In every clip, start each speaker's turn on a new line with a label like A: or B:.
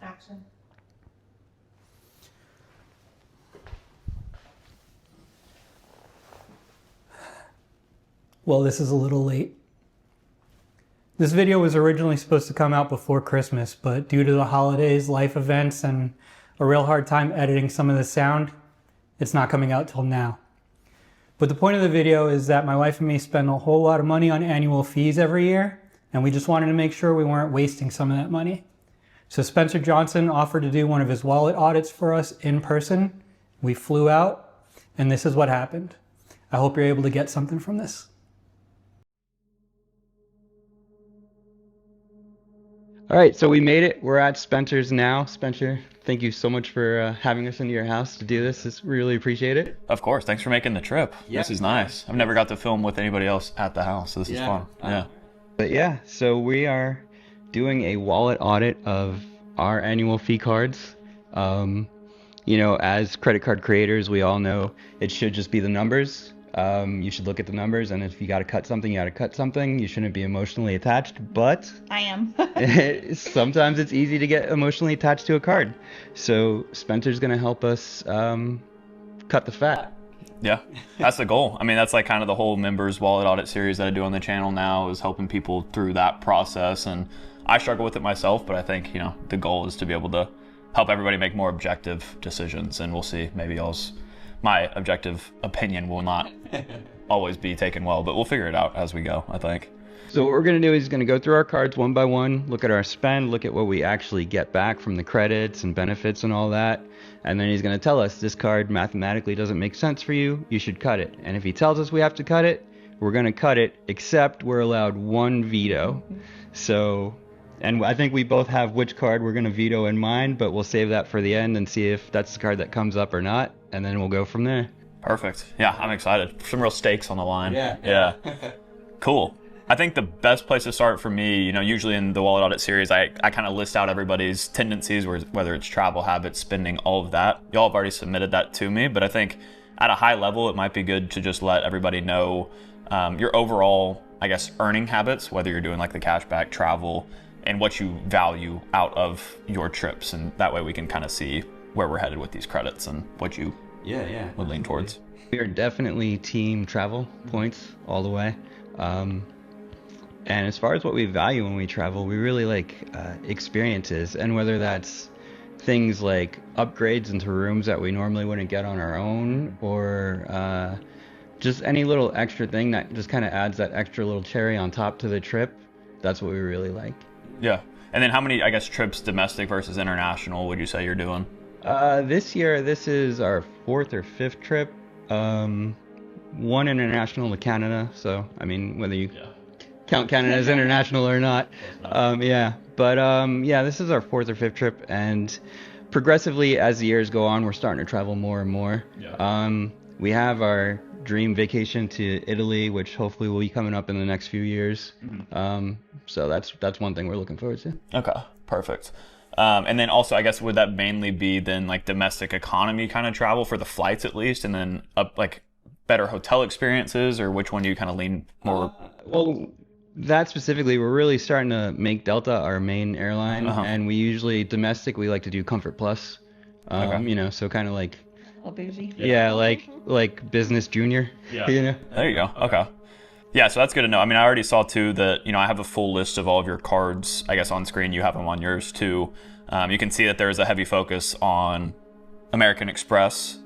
A: Action.
B: Well, this is a little late. This video was originally supposed to come out before Christmas, but due to the holidays, life events, and a real hard time editing some of the sound, it's not coming out till now. But the point of the video is that my wife and me spend a whole lot of money on annual fees every year, and we just wanted to make sure we weren't wasting some of that money. So Spencer Johnson offered to do one of his wallet audits for us in person. We flew out, and this is what happened. I hope you're able to get something from this.
C: All right, so we made it. We're at Spencer's now. Spencer, thank you so much for having us into your house to do this. Just really appreciate it.
D: Of course. Thanks for making the trip. Yeah. This is nice. I've never got to film with anybody else at the house, so this is fun. Yeah.
C: But yeah, so we are doing a wallet audit of our annual fee cards. You know, as credit card creators, we all know it should just be the numbers. You should look at the numbers, and if you got to cut something, you got to cut something. You shouldn't be emotionally attached, but
A: I am.
C: sometimes it's easy to get emotionally attached to a card. So Spencer's going to help us cut the fat.
D: Yeah, that's the goal. I mean, that's like kind of the whole members wallet audit series that I do on the channel now, is helping people through that process. And I struggle with it myself, but I think, you know, the goal is to be able to help everybody make more objective decisions. And we'll see, maybe my objective opinion will not always be taken well, but we'll figure it out as we go, I think.
C: So what we're going to do is he's going to go through our cards one by one, look at our spend, look at what we actually get back from the credits and benefits and all that. And then he's going to tell us this card mathematically doesn't make sense for you, you should cut it. And if he tells us we have to cut it, we're going to cut it, except we're allowed one veto. So, and I think we both have which card we're going to veto in mind, but we'll save that for the end and see if that's the card that comes up or not. And then we'll go from there.
D: Perfect. Yeah, I'm excited. Some real stakes on the line.
C: Yeah.
D: Cool. I think the best place to start for me, you know, usually in the wallet audit series, I kind of list out everybody's tendencies, whether it's travel habits, spending, all of that. Y'all have already submitted that to me, but I think at a high level, it might be good to just let everybody know your overall, I guess, earning habits, whether you're doing like the cashback, travel, and what you value out of your trips. And that way we can kind of see where we're headed with these credits and what you would lean towards.
C: We are definitely team travel points all the way. And as far as what we value when we travel, we really like experiences, and whether that's things like upgrades into rooms that we normally wouldn't get on our own, or just any little extra thing that just kind of adds that extra little cherry on top to the trip. That's what we really like.
D: Yeah. And then how many, I guess, trips domestic versus international would you say you're doing?
C: This year, this is our 4th or 5th trip. One international to Canada. So, I mean, whether you count Canada as international or not. This is our 4th or 5th trip. And progressively, as the years go on, we're starting to travel more and more. We have our dream vacation to Italy, which hopefully will be coming up in the next few years. So that's one thing we're looking forward to.
D: Okay, perfect. And then also, I guess, would that mainly be then like domestic economy kind of travel for the flights at least, and then like better hotel experiences, or which one do you kind of lean more?
C: Well, that specifically, we're really starting to make Delta our main airline, and we usually domestic, we like to do Comfort Plus. You know, so kind of like
A: bougie.
C: Yeah, like business junior.
D: Yeah.
C: You know?
D: There you go. Okay. Yeah, so that's good to know. I mean, I already saw too that, you know, I have a full list of all of your cards, I guess, on screen. You have them on yours too. You can see that there's a heavy focus on American Express,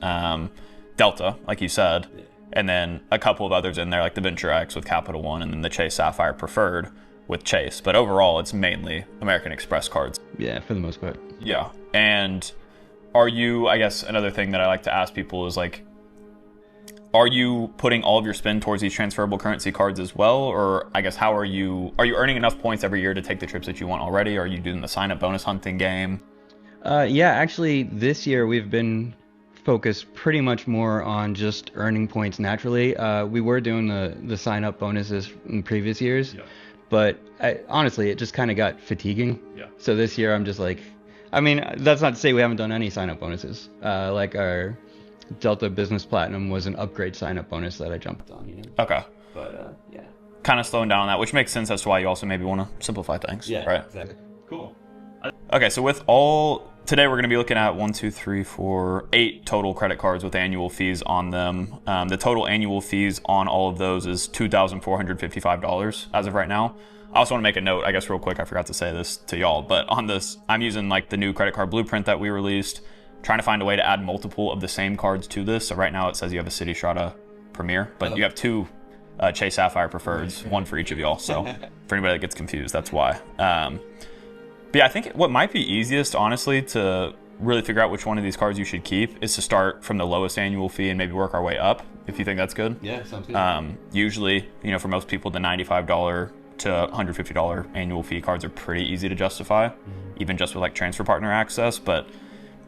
D: Delta, like you said, and then a couple of others in there, like the Venture X with Capital One, and then the Chase Sapphire Preferred with Chase. But overall, it's mainly American Express cards.
C: Yeah, for the most part.
D: Yeah. And are you, I guess, another thing that I like to ask people is like, are you putting all of your spend towards these transferable currency cards as well? Or I guess, how are you earning enough points every year to take the trips that you want already? Or are you doing the sign-up bonus hunting game?
C: Yeah, actually, this year we've been focused pretty much more on just earning points naturally. We were doing the sign-up bonuses in previous years, but honestly, it just kind of got fatiguing. So this year I'm just like, I mean, that's not to say we haven't done any sign-up bonuses. Like our Delta Business Platinum was an upgrade sign-up bonus that I jumped on, you know.
D: Okay.
C: But
D: kind of slowing down on that, which makes sense as to why you also maybe want to simplify things.
C: Yeah,
D: right?
C: Exactly.
D: Cool. Okay, so today we're going to be looking at 1, 2, 3, 4, 8 total credit cards with annual fees on them. The total annual fees on all of those is $2,455 as of right now. I also want to make a note, I guess real quick, I forgot to say this to y'all, but on this, I'm using like the new credit card blueprint that we released, trying to find a way to add multiple of the same cards to this. So right now it says you have a City Strata Premier, but you have 2 Chase Sapphire Preferreds, one for each of y'all. So for anybody that gets confused, that's why. But yeah, I think what might be easiest, honestly, to really figure out which one of these cards you should keep is to start from the lowest annual fee and maybe work our way up, if you think that's good.
A: Yeah, sounds good.
D: Usually, for most people, the $95 to $150 annual fee cards are pretty easy to justify, even just with like transfer partner access. But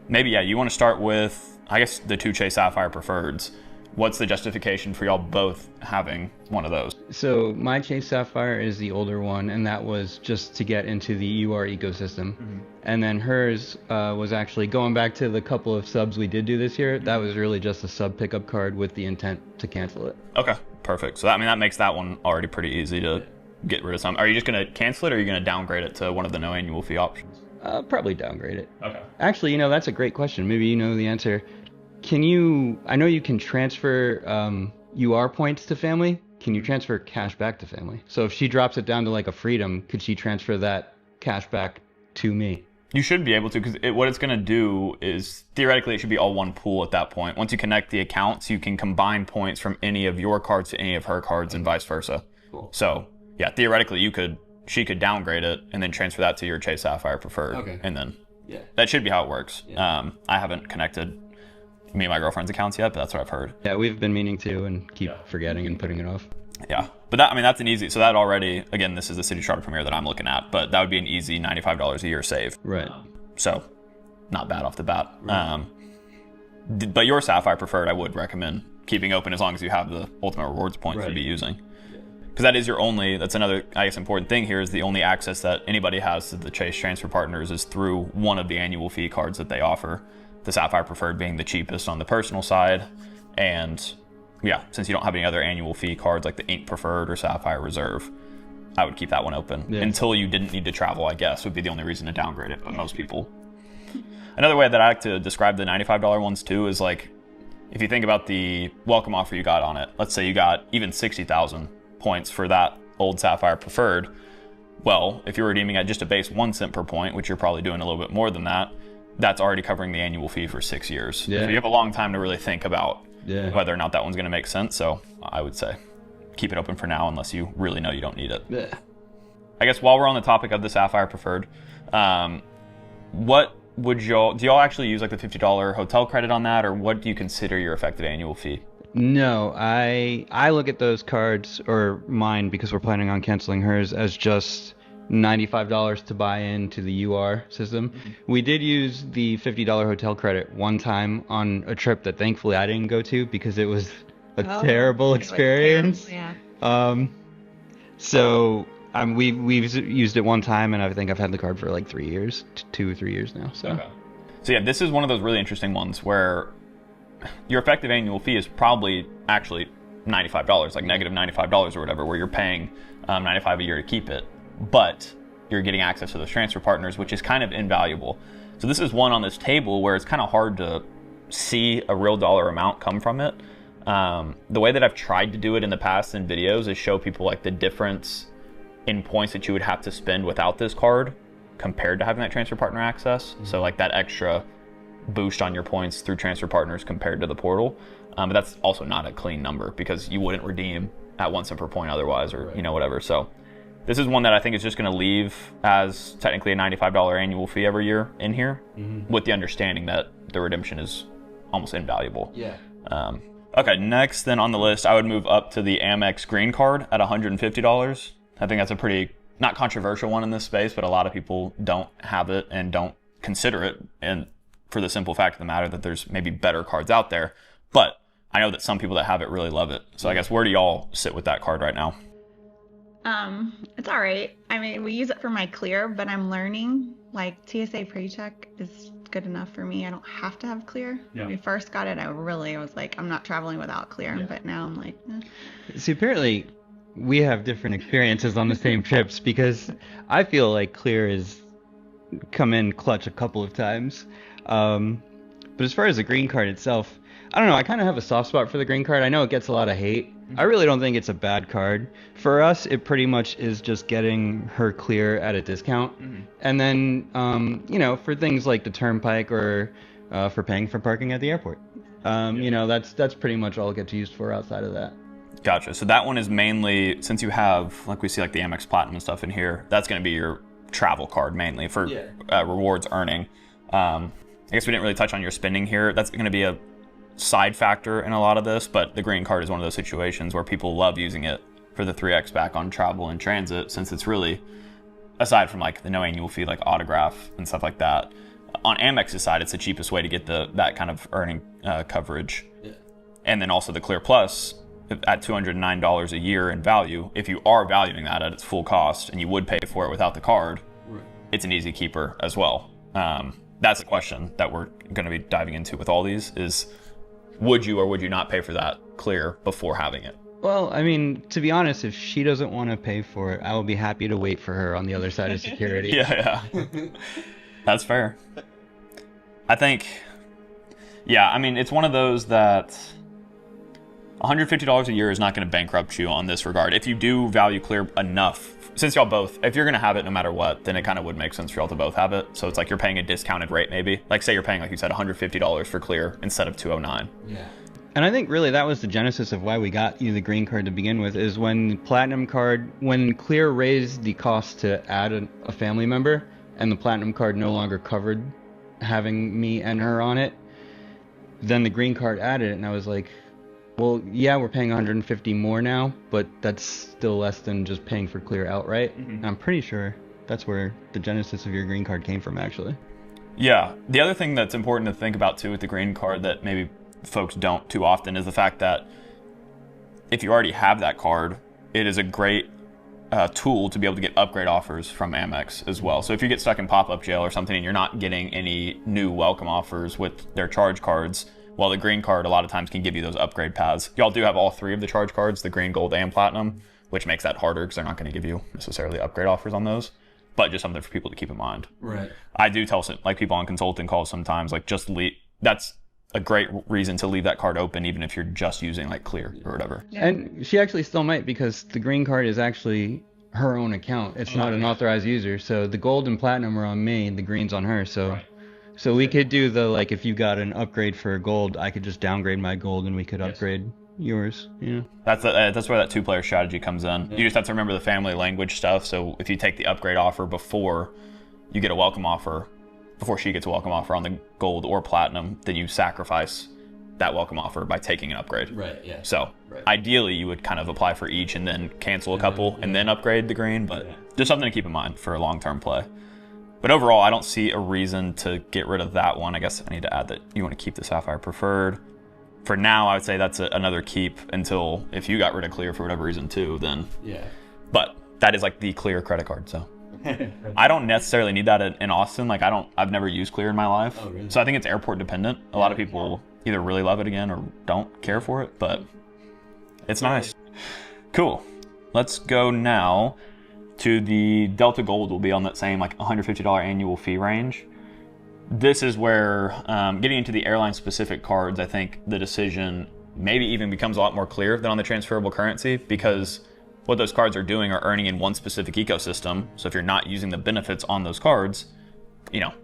D: maybe, yeah, you want to start with, I guess, the 2 Chase Sapphire Preferreds. What's the justification for y'all both having one of those?
C: So my Chase Sapphire is the older one, and that was just to get into the UR ecosystem. And then hers was actually going back to the couple of subs we did do this year. That was really just a sub pickup card with the intent to cancel it.
D: Okay, perfect. So that makes that one already pretty easy to get rid of some. Are you just going to cancel it, or are you going to downgrade it to one of the no annual fee options?
C: Probably downgrade it.
D: Okay.
C: Actually, that's a great question. Maybe you know the answer. I know you can transfer UR points to family. Can you transfer cash back to family? So if she drops it down to like a Freedom, could she transfer that cash back to me?
D: You should be able to, because what it's going to do is, theoretically, it should be all one pool at that point. Once you connect the accounts, you can combine points from any of your cards to any of her cards and vice versa.
A: Cool.
D: So, yeah, theoretically, she could downgrade it and then transfer that to your Chase Sapphire Preferred.
A: Okay.
D: And then that should be how it works.
A: Yeah.
D: I haven't connected me and my girlfriend's accounts yet, but that's what I've heard.
C: Yeah, we've been meaning to and keep forgetting and putting it off.
D: Yeah, but that's an easy, so that already, again, this is the City Strata Premier that I'm looking at, but that would be an easy $95 a year save.
C: Right.
D: So, not bad off the bat. Right. But your Sapphire Preferred, I would recommend keeping open as long as you have the Ultimate Rewards points to be using. Because that is that's another, I guess, important thing here is the only access that anybody has to the Chase Transfer Partners is through one of the annual fee cards that they offer. The Sapphire Preferred being the cheapest on the personal side. And yeah, since you don't have any other annual fee cards like the Ink Preferred or Sapphire Reserve, I would keep that one open until you didn't need to travel, I guess, would be the only reason to downgrade it. But most people. Another way that I like to describe the $95 ones too is like, if you think about the welcome offer you got on it, let's say you got even 60,000 points for that old Sapphire Preferred. Well, if you're redeeming at just a base 1 cent per point, which you're probably doing a little bit more than that, that's already covering the annual fee for 6 years.
C: Yeah.
D: So you have a long time to really think about whether or not that one's going to make sense. So I would say keep it open for now unless you really know you don't need it.
C: Yeah.
D: I guess while we're on the topic of the Sapphire Preferred, what would do y'all actually use like the $50 hotel credit on that, or what do you consider your effective annual fee?
C: No, I look at those cards, or mine, because we're planning on canceling hers, as just $95 to buy into the UR system. We did use the $50 hotel credit one time on a trip that thankfully I didn't go to because it was a terrible experience. So we've used it one time, and I think I've had the card for like 3 years, 2 or 3 years now. So
D: yeah, this is one of those really interesting ones where your effective annual fee is probably actually $95, like negative $95 or whatever, where you're paying $95 a year to keep it, but you're getting access to those transfer partners, which is kind of invaluable. So this is one on this table where it's kind of hard to see a real dollar amount come from it. The way that I've tried to do it in the past in videos is show people like the difference in points that you would have to spend without this card compared to having that transfer partner access. So like that extra boost on your points through transfer partners compared to the portal. But that's also not a clean number because you wouldn't redeem at 1 cent per point otherwise, or whatever. So this is one that I think is just going to leave as technically a $95 annual fee every year in here, with the understanding that the redemption is almost invaluable.
A: Yeah.
D: Okay, next then on the list, I would move up to the Amex Green Card at $150. I think that's a pretty, not controversial one in this space, but a lot of people don't have it and don't consider it, and for the simple fact of the matter that there's maybe better cards out there. But I know that some people that have it really love it. So I guess where do y'all sit with that card right now?
E: It's all right. I mean, we use it for my clear, but I'm learning like TSA pre-check is good enough for me. I don't have to have clear. When we first got it, I was like, I'm not traveling without clear. But now I'm like,
C: See, apparently we have different experiences on the same trips, because I feel like clear is come in clutch a couple of times. But as far as the green card itself, I don't know. I kind of have a soft spot for the green card. I know it gets a lot of hate. I really don't think it's a bad card. For us, it pretty much is just getting her clear at a discount. And then, for things like the turnpike or for paying for parking at the airport. That's pretty much all it gets used for outside of that.
D: Gotcha. So that one is mainly, since you have, like we see like the Amex Platinum and stuff in here, that's going to be your travel card mainly for rewards earning. I guess we didn't really touch on your spending here. That's going to be a side factor in a lot of this, but the green card is one of those situations where people love using it for the 3x back on travel and transit, since it's really, aside from like the no annual fee, like autograph and stuff like that, on Amex's side, it's the cheapest way to get that kind of earning coverage. And then also the Clear Plus at $209 a year in value, if you are valuing that at its full cost and you would pay for it without the card, it's an easy keeper as well. That's a question that we're going to be diving into with all these is, would you or would you not pay for that clear before having it?
C: Well, I mean, to be honest, if she doesn't want to pay for it, I will be happy to wait for her on the other side of security.
D: Yeah. That's fair. I think, it's one of those that $150 a year is not going to bankrupt you on this regard. If you do value clear enough, since y'all both, if you're going to have it no matter what, then it kind of would make sense for y'all to both have it. So it's like you're paying a discounted rate maybe. Like say you're paying, like you said, $150 for clear instead of $209.
C: Yeah. And I think really that was the genesis of why we got you the green card to begin with, is when when Clear raised the cost to add a family member and the Platinum card no longer covered having me and her on it, then the green card added it, and I was like, well, yeah, we're paying $150 more now, but that's still less than just paying for Clear outright. And I'm pretty sure that's where the genesis of your green card came from, actually.
D: Yeah. The other thing that's important to think about, too, with the green card that maybe folks don't too often is the fact that if you already have that card, it is a great tool to be able to get upgrade offers from Amex as well. So if you get stuck in pop-up jail or something and you're not getting any new welcome offers with their charge cards, well, the green card a lot of times can give you those upgrade paths. Y'all do have all three of the charge cards, the green, gold, and platinum, which makes that harder because they're not going to give you necessarily upgrade offers on those, but just something for people to keep in mind.
C: Right.
D: I do tell like people on consulting calls sometimes, like just leave. That's a great reason to leave that card open, even if you're just using like Clear or whatever.
E: Yeah.
C: And she actually still might, because the green card is actually her own account. It's not an authorized user. So the gold and platinum are on me, the green's on her. So so we could do the, like, if you got an upgrade for gold, I could just downgrade my gold and we could upgrade yours.
D: That's where that two-player strategy comes in. You just have to remember the family language stuff. So if you take the upgrade offer before you get a welcome offer, before she gets a welcome offer on the gold or platinum, then you sacrifice that welcome offer by taking an upgrade.
C: Right, yeah.
D: So ideally you would kind of apply for each and then cancel a couple and then upgrade the green, but just something to keep in mind for a long-term play. But overall, I don't see a reason to get rid of that one. I guess I need to add that you want to keep the Sapphire preferred. For now, I would say that's another keep until if you got rid of Clear for whatever reason too, then. Yeah. But that is like the Clear credit card, so. I don't necessarily need that in Austin. Like I've never used Clear in my life. Oh, really? So I think it's airport dependent. A lot of people either really love it again or don't care for it, but it's nice. Cool. Let's go now to the Delta Gold. Will be on that same like $150 annual fee range. This is where getting into the airline specific cards, I think the decision maybe even becomes a lot more clear than on the transferable currency, because what those cards are doing are earning in one specific ecosystem. So if you're not using the benefits on those cards,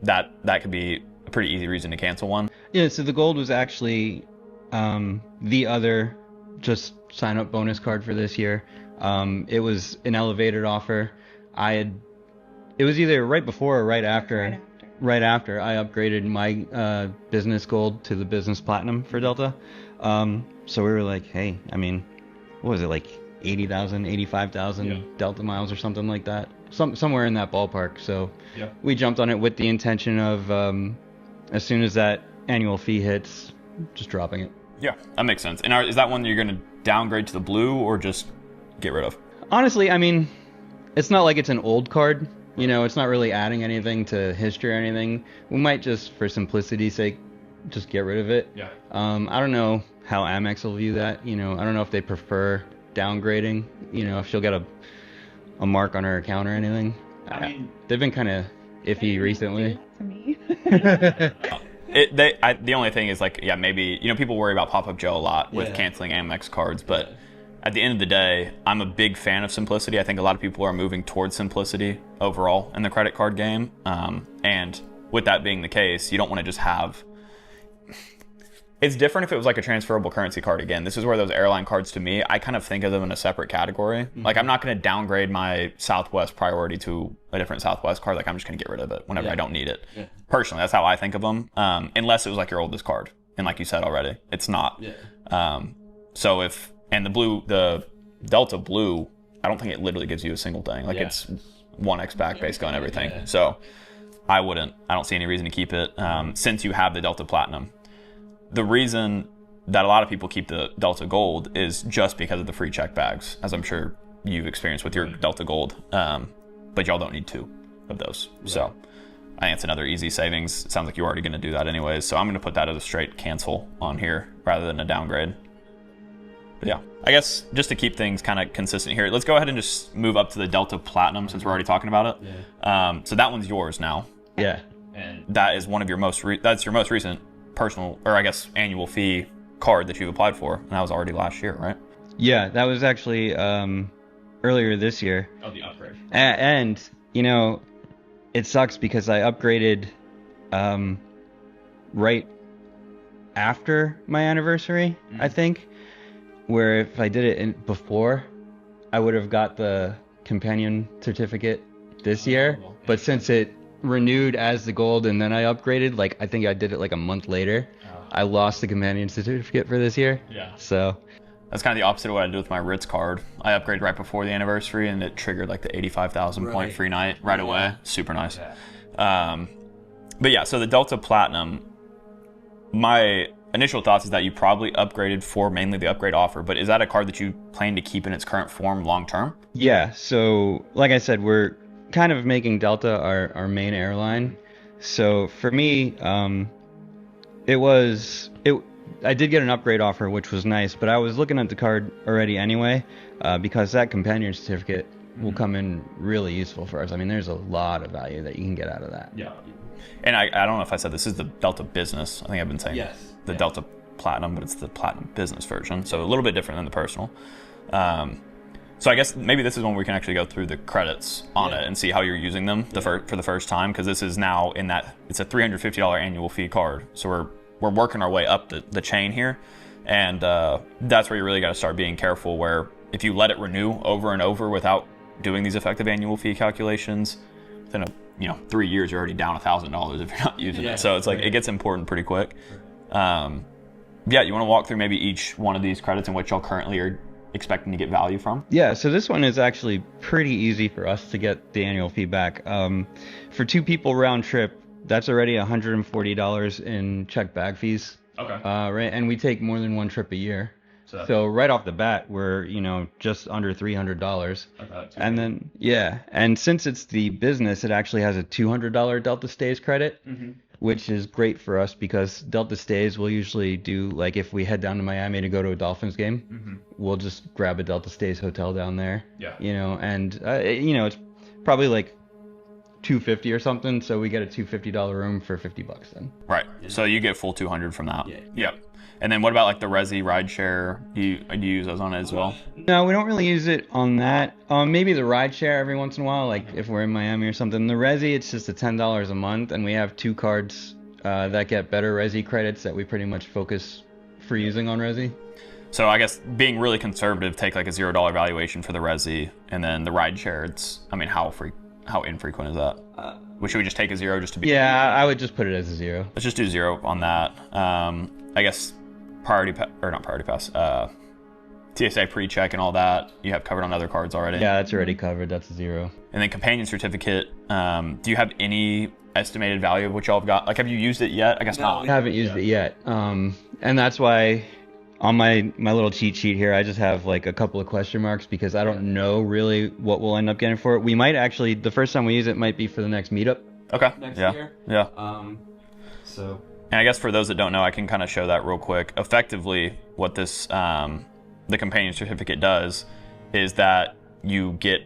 D: that could be a pretty easy reason to cancel one.
C: Yeah, so the gold was actually the other just sign up bonus card for this year. It was an elevated offer. It was either right before or right after. Right after I upgraded my business gold to the business platinum for Delta. So we were like, hey, I mean, what was it, like 80,000, 85,000 Delta miles or something like that? Somewhere in that ballpark. So we jumped on it with the intention of, as soon as that annual fee hits, just dropping it.
D: Yeah, that makes sense. And is that one that you're going to downgrade to the blue or just get rid of?
C: Honestly, I mean, it's not like it's an old card. It's not really adding anything to history or anything. We might just, for simplicity's sake, just get rid of it. Yeah. I don't know how Amex will view that. I don't know if they prefer downgrading. If she'll get a mark on her account or anything. I mean, they've been kind of iffy recently.
E: To me.
D: The only thing is like, yeah, maybe, people worry about Pop-Up Joe a lot with canceling Amex cards, but at the end of the day, I'm a big fan of simplicity. I think a lot of people are moving towards simplicity overall in the credit card game. And with that being the case, you don't want to just have... It's different if it was like a transferable currency card. Again, this is where those airline cards, to me, I kind of think of them in a separate category. Like, I'm not going to downgrade my Southwest priority to a different Southwest card. Like, I'm just going to get rid of it whenever I don't need it. Personally, that's how I think of them. Unless it was like your oldest card. And like you said already, it's not. So if... And the Delta Blue, I don't think it literally gives you a single thing. Like, it's 1x back basically on everything. So I don't see any reason to keep it since you have the Delta Platinum. The reason that a lot of people keep the Delta Gold is just because of the free check bags, as I'm sure you've experienced with your Delta Gold. But y'all don't need 2 of those. So I think it's another easy savings. It sounds like you're already going to do that anyways. So I'm going to put that as a straight cancel on here rather than a downgrade. But yeah, I guess just to keep things kind of consistent here, let's go ahead and just move up to the Delta Platinum since we're already talking about it. So that one's yours now.
C: Yeah.
D: And that is one of your that's your most recent personal, or I guess annual fee card that you've applied for. And that was already last year, right?
C: Yeah, that was actually earlier this year.
D: Oh, the upgrade.
C: And it sucks because I upgraded right after my anniversary, I think. Where if I did it before, I would have got the companion certificate this year. But since it renewed as the gold and then I upgraded, like I think I did it like a month later, I lost the companion certificate for this year. Yeah. So
D: that's kind of the opposite of what I did with my Ritz card. I upgraded right before the anniversary and it triggered like the 85,000 point free night right away. Super nice. But yeah, so the Delta Platinum, my initial thoughts is that you probably upgraded for mainly the upgrade offer, but is that a card that you plan to keep in its current form long term?
C: Yeah, so like I said, we're kind of making Delta our main airline. So for me, I did get an upgrade offer, which was nice, but I was looking at the card already anyway, because that companion certificate will come in really useful for us. I mean, there's a lot of value that you can get out of that.
D: Yeah. And I don't know if I said this is the Delta Business. I think I've been saying the Delta Platinum, but it's the Platinum Business version. So a little bit different than the personal. So I guess maybe this is when we can actually go through the credits on it and see how you're using them for the first time, because this is now in that it's a $350 annual fee card. So we're working our way up the chain here, and that's where you really got to start being careful. Where if you let it renew over and over without doing these effective annual fee calculations, within 3 years you're already down $1,000 if you're not using it. So it's like it gets important pretty quick. Yeah, you want to walk through maybe each one of these credits and what y'all currently are expecting to get value from?
C: Yeah, so this one is actually pretty easy for us to get the annual fee back. For 2 people round trip, that's already $140 in check bag fees. Okay. Right, and we take more than 1 trip a year. So right off the bat, we're just under $300. Okay, and then and since it's the business, it actually has a $200 Delta Stays credit, which is great for us because Delta Stays will usually do, like if we head down to Miami to go to a Dolphins game, we'll just grab a Delta Stays hotel down there. Yeah. And it's probably like $250 or something, so we get a $250 room for $50 then.
D: Right. So you get full $200 from that. Yeah. Yep. And then what about like the Resi rideshare? Do you use those on it as well?
C: No, we don't really use it on that. Maybe the rideshare every once in a while, like if we're in Miami or something. The Resi, it's just a $10 a month, and we have 2 cards that get better Resi credits that we pretty much focus for using on Resi.
D: So I guess being really conservative, take like a $0 valuation for the Resi, and then the rideshare, it's, I mean, how infrequent is that? Should we just take a 0 just to be?
C: Yeah, I would just put it as a 0.
D: Let's just do 0 on that. I guess not priority pass, TSA pre-check and all that you have covered on other cards already.
C: Yeah, that's already covered. That's a 0.
D: And then companion certificate, do you have any estimated value of what y'all have got? Like, have you used it yet? I guess not.
C: I haven't used it yet. And that's why on my little cheat sheet here, I just have like a couple of question marks because I don't know really what we'll end up getting for it. We might actually, the first time we use it might be for the next meetup.
D: Okay.
C: Next year.
D: Yeah.
C: So.
D: And I guess for those that don't know, I can kind of show that real quick. Effectively, what this the companion certificate does is that you get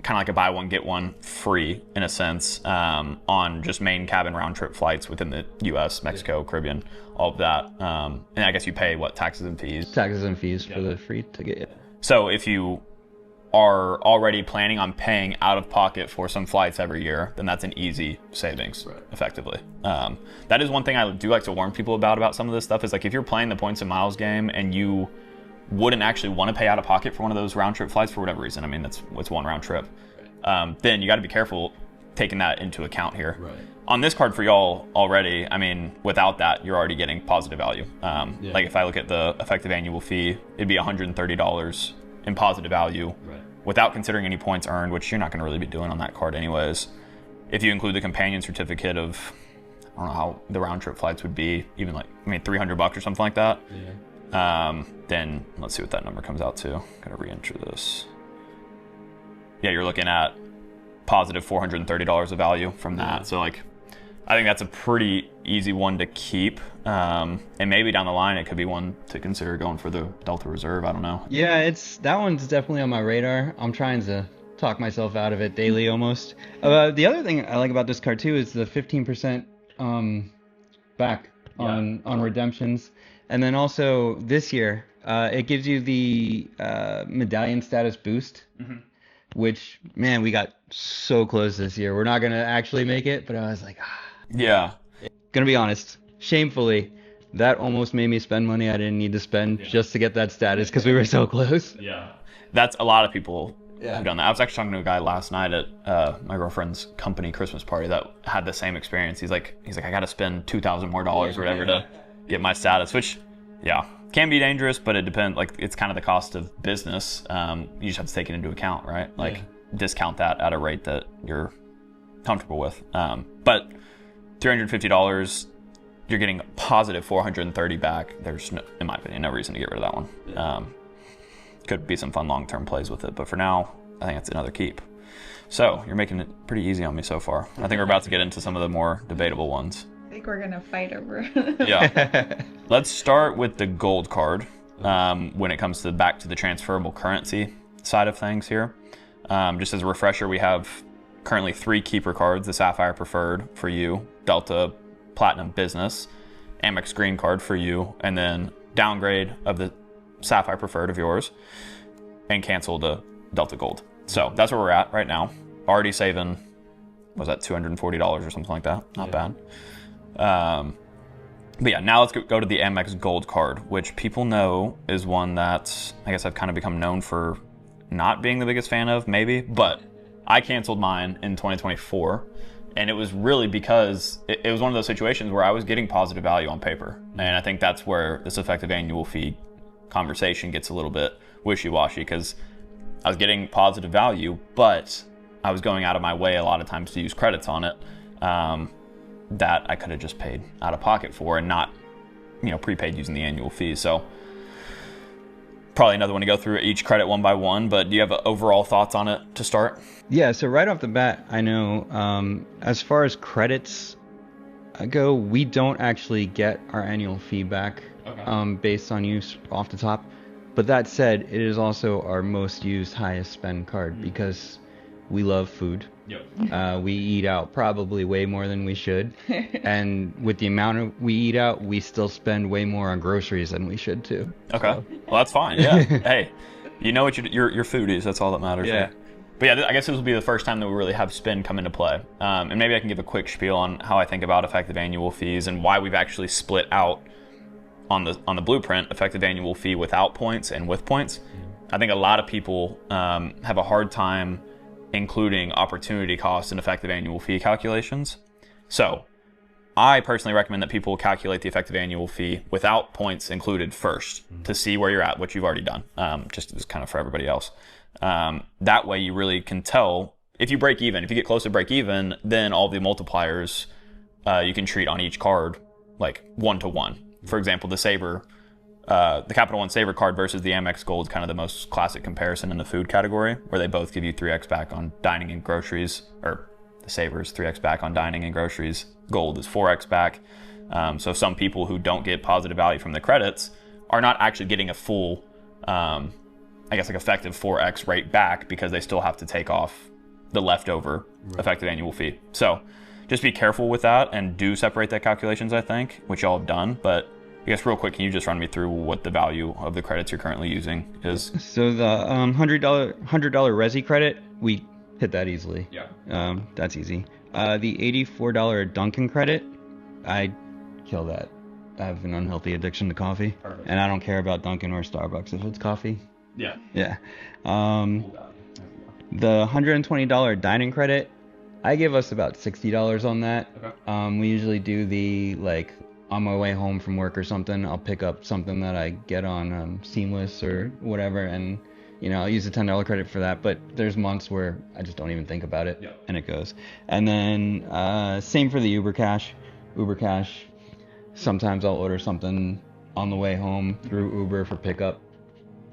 D: kind of like a buy one get one free in a sense on just main cabin round trip flights within the U.S., Mexico, Caribbean, all of that. And I guess you pay taxes and fees.
C: Taxes and fees for the free ticket. Yeah.
D: So if you are already planning on paying out of pocket for some flights every year, then that's an easy savings, effectively. That is one thing I do like to warn people about some of this stuff is like if you're playing the points and miles game and you wouldn't actually want to pay out of pocket for one of those round trip flights for whatever reason, I mean, it's one round trip, then you got to be careful taking that into account here. Right. On this card for y'all already, I mean, without that, you're already getting positive value. Like if I look at the effective annual fee, it'd be $130 in positive value without considering any points earned, which you're not going to really be doing on that card anyways. If you include the companion certificate of, I don't know how the round trip flights would be, even like, I mean, $300 or something like that. Then let's see what that number comes out to. Gotta re-enter this. Yeah, you're looking at positive $430 of value from that. So like, I think that's a pretty easy one to keep. And maybe down the line, it could be one to consider going for the Delta Reserve. I don't know.
C: Yeah, that one's definitely on my radar. I'm trying to talk myself out of it daily almost. The other thing I like about this card too is the 15% back on redemptions. And then also this year, it gives you the medallion status boost, which, man, we got so close this year. We're not going to actually make it, but I was like,
D: Yeah.
C: Gonna be honest, shamefully, that almost made me spend money I didn't need to spend just to get that status because we were so close.
D: Yeah. That's a lot of people have done that. I was actually talking to a guy last night at my girlfriend's company Christmas party that had the same experience. He's like, I got to spend $2,000 more or whatever to get my status, which, can be dangerous, but it depends. Like, it's kind of the cost of business. You just have to take it into account, right? Like, discount that at a rate that you're comfortable with. But $350, you're getting a positive 430 back. There's, in my opinion, no reason to get rid of that one. Could be some fun long-term plays with it, but for now, I think it's another keep. So you're making it pretty easy on me so far. I think we're about to get into some of the more debatable ones.
E: I think we're gonna fight over.
D: Let's start with the gold card when it comes to back to the transferable currency side of things here. Just as a refresher, we have currently 3 keeper cards: the Sapphire Preferred for you, Delta Platinum Business, Amex Green Card for you, and then downgrade of the Sapphire Preferred of yours and cancel the Delta Gold. So that's where we're at right now. Already saving, was that $240 or something like that? Not bad. But yeah, now let's go to the Amex Gold card, which people know is one that I guess I've kind of become known for not being the biggest fan of, maybe, but I canceled mine in 2024. And it was really because it was one of those situations where I was getting positive value on paper. And I think that's where this effective annual fee conversation gets a little bit wishy-washy, because I was getting positive value, but I was going out of my way a lot of times to use credits on it that I could have just paid out of pocket for and not, prepaid using the annual fee. So probably another one to go through each credit one by one, but do you have overall thoughts on it to start?
C: Yeah, so right off the bat, I know as far as credits go, we don't actually get our annual fee back based on use off the top. But that said, it is also our most used, highest spend card because we love food. We eat out probably way more than we should. And with the amount we eat out, we still spend way more on groceries than we should too.
D: Okay. So. Well, that's fine. Yeah. Hey, you know what your food is. That's all that matters. Yeah. Right? But yeah, I guess this will be the first time that we really have spend come into play. And maybe I can give a quick spiel on how I think about effective annual fees and why we've actually split out on the blueprint effective annual fee without points and with points. I think a lot of people have a hard time including opportunity costs and effective annual fee calculations. So I personally recommend that people calculate the effective annual fee without points included first to see where you're at, what you've already done, just as kind of for everybody else. That way you really can tell if you break even. If you get close to break even, then all the multipliers you can treat on each card like 1-to-1. For example, the Saver, the Capital One Saver card versus the Amex Gold is kind of the most classic comparison in the food category, where they both give you 3x back on dining and groceries, or the Saver is 3x back on dining and groceries. Gold is 4x back. So some people who don't get positive value from the credits are not actually getting a full, effective 4x rate back because they still have to take off the leftover effective annual fee. So just be careful with that and do separate that calculations, I think, which y'all have done. But I guess real quick, can you just run me through what the value of the credits you're currently using is?
C: So the $100 Resi credit, we hit that easily.
D: Yeah.
C: That's easy. The $84 Dunkin' credit, I kill that. I have an unhealthy addiction to coffee.
D: Perfect.
C: And I don't care about Dunkin' or Starbucks if it's coffee.
D: Yeah.
C: Yeah. The $120 dining credit, I give us about $60 on that.
D: Okay.
C: We usually do the, like, on my way home from work or something, I'll pick up something that I get on Seamless or whatever, and I'll use the $10 credit for that. But there's months where I just don't even think about it, and it goes. And then same for the Uber Cash. Sometimes I'll order something on the way home through Uber for pickup.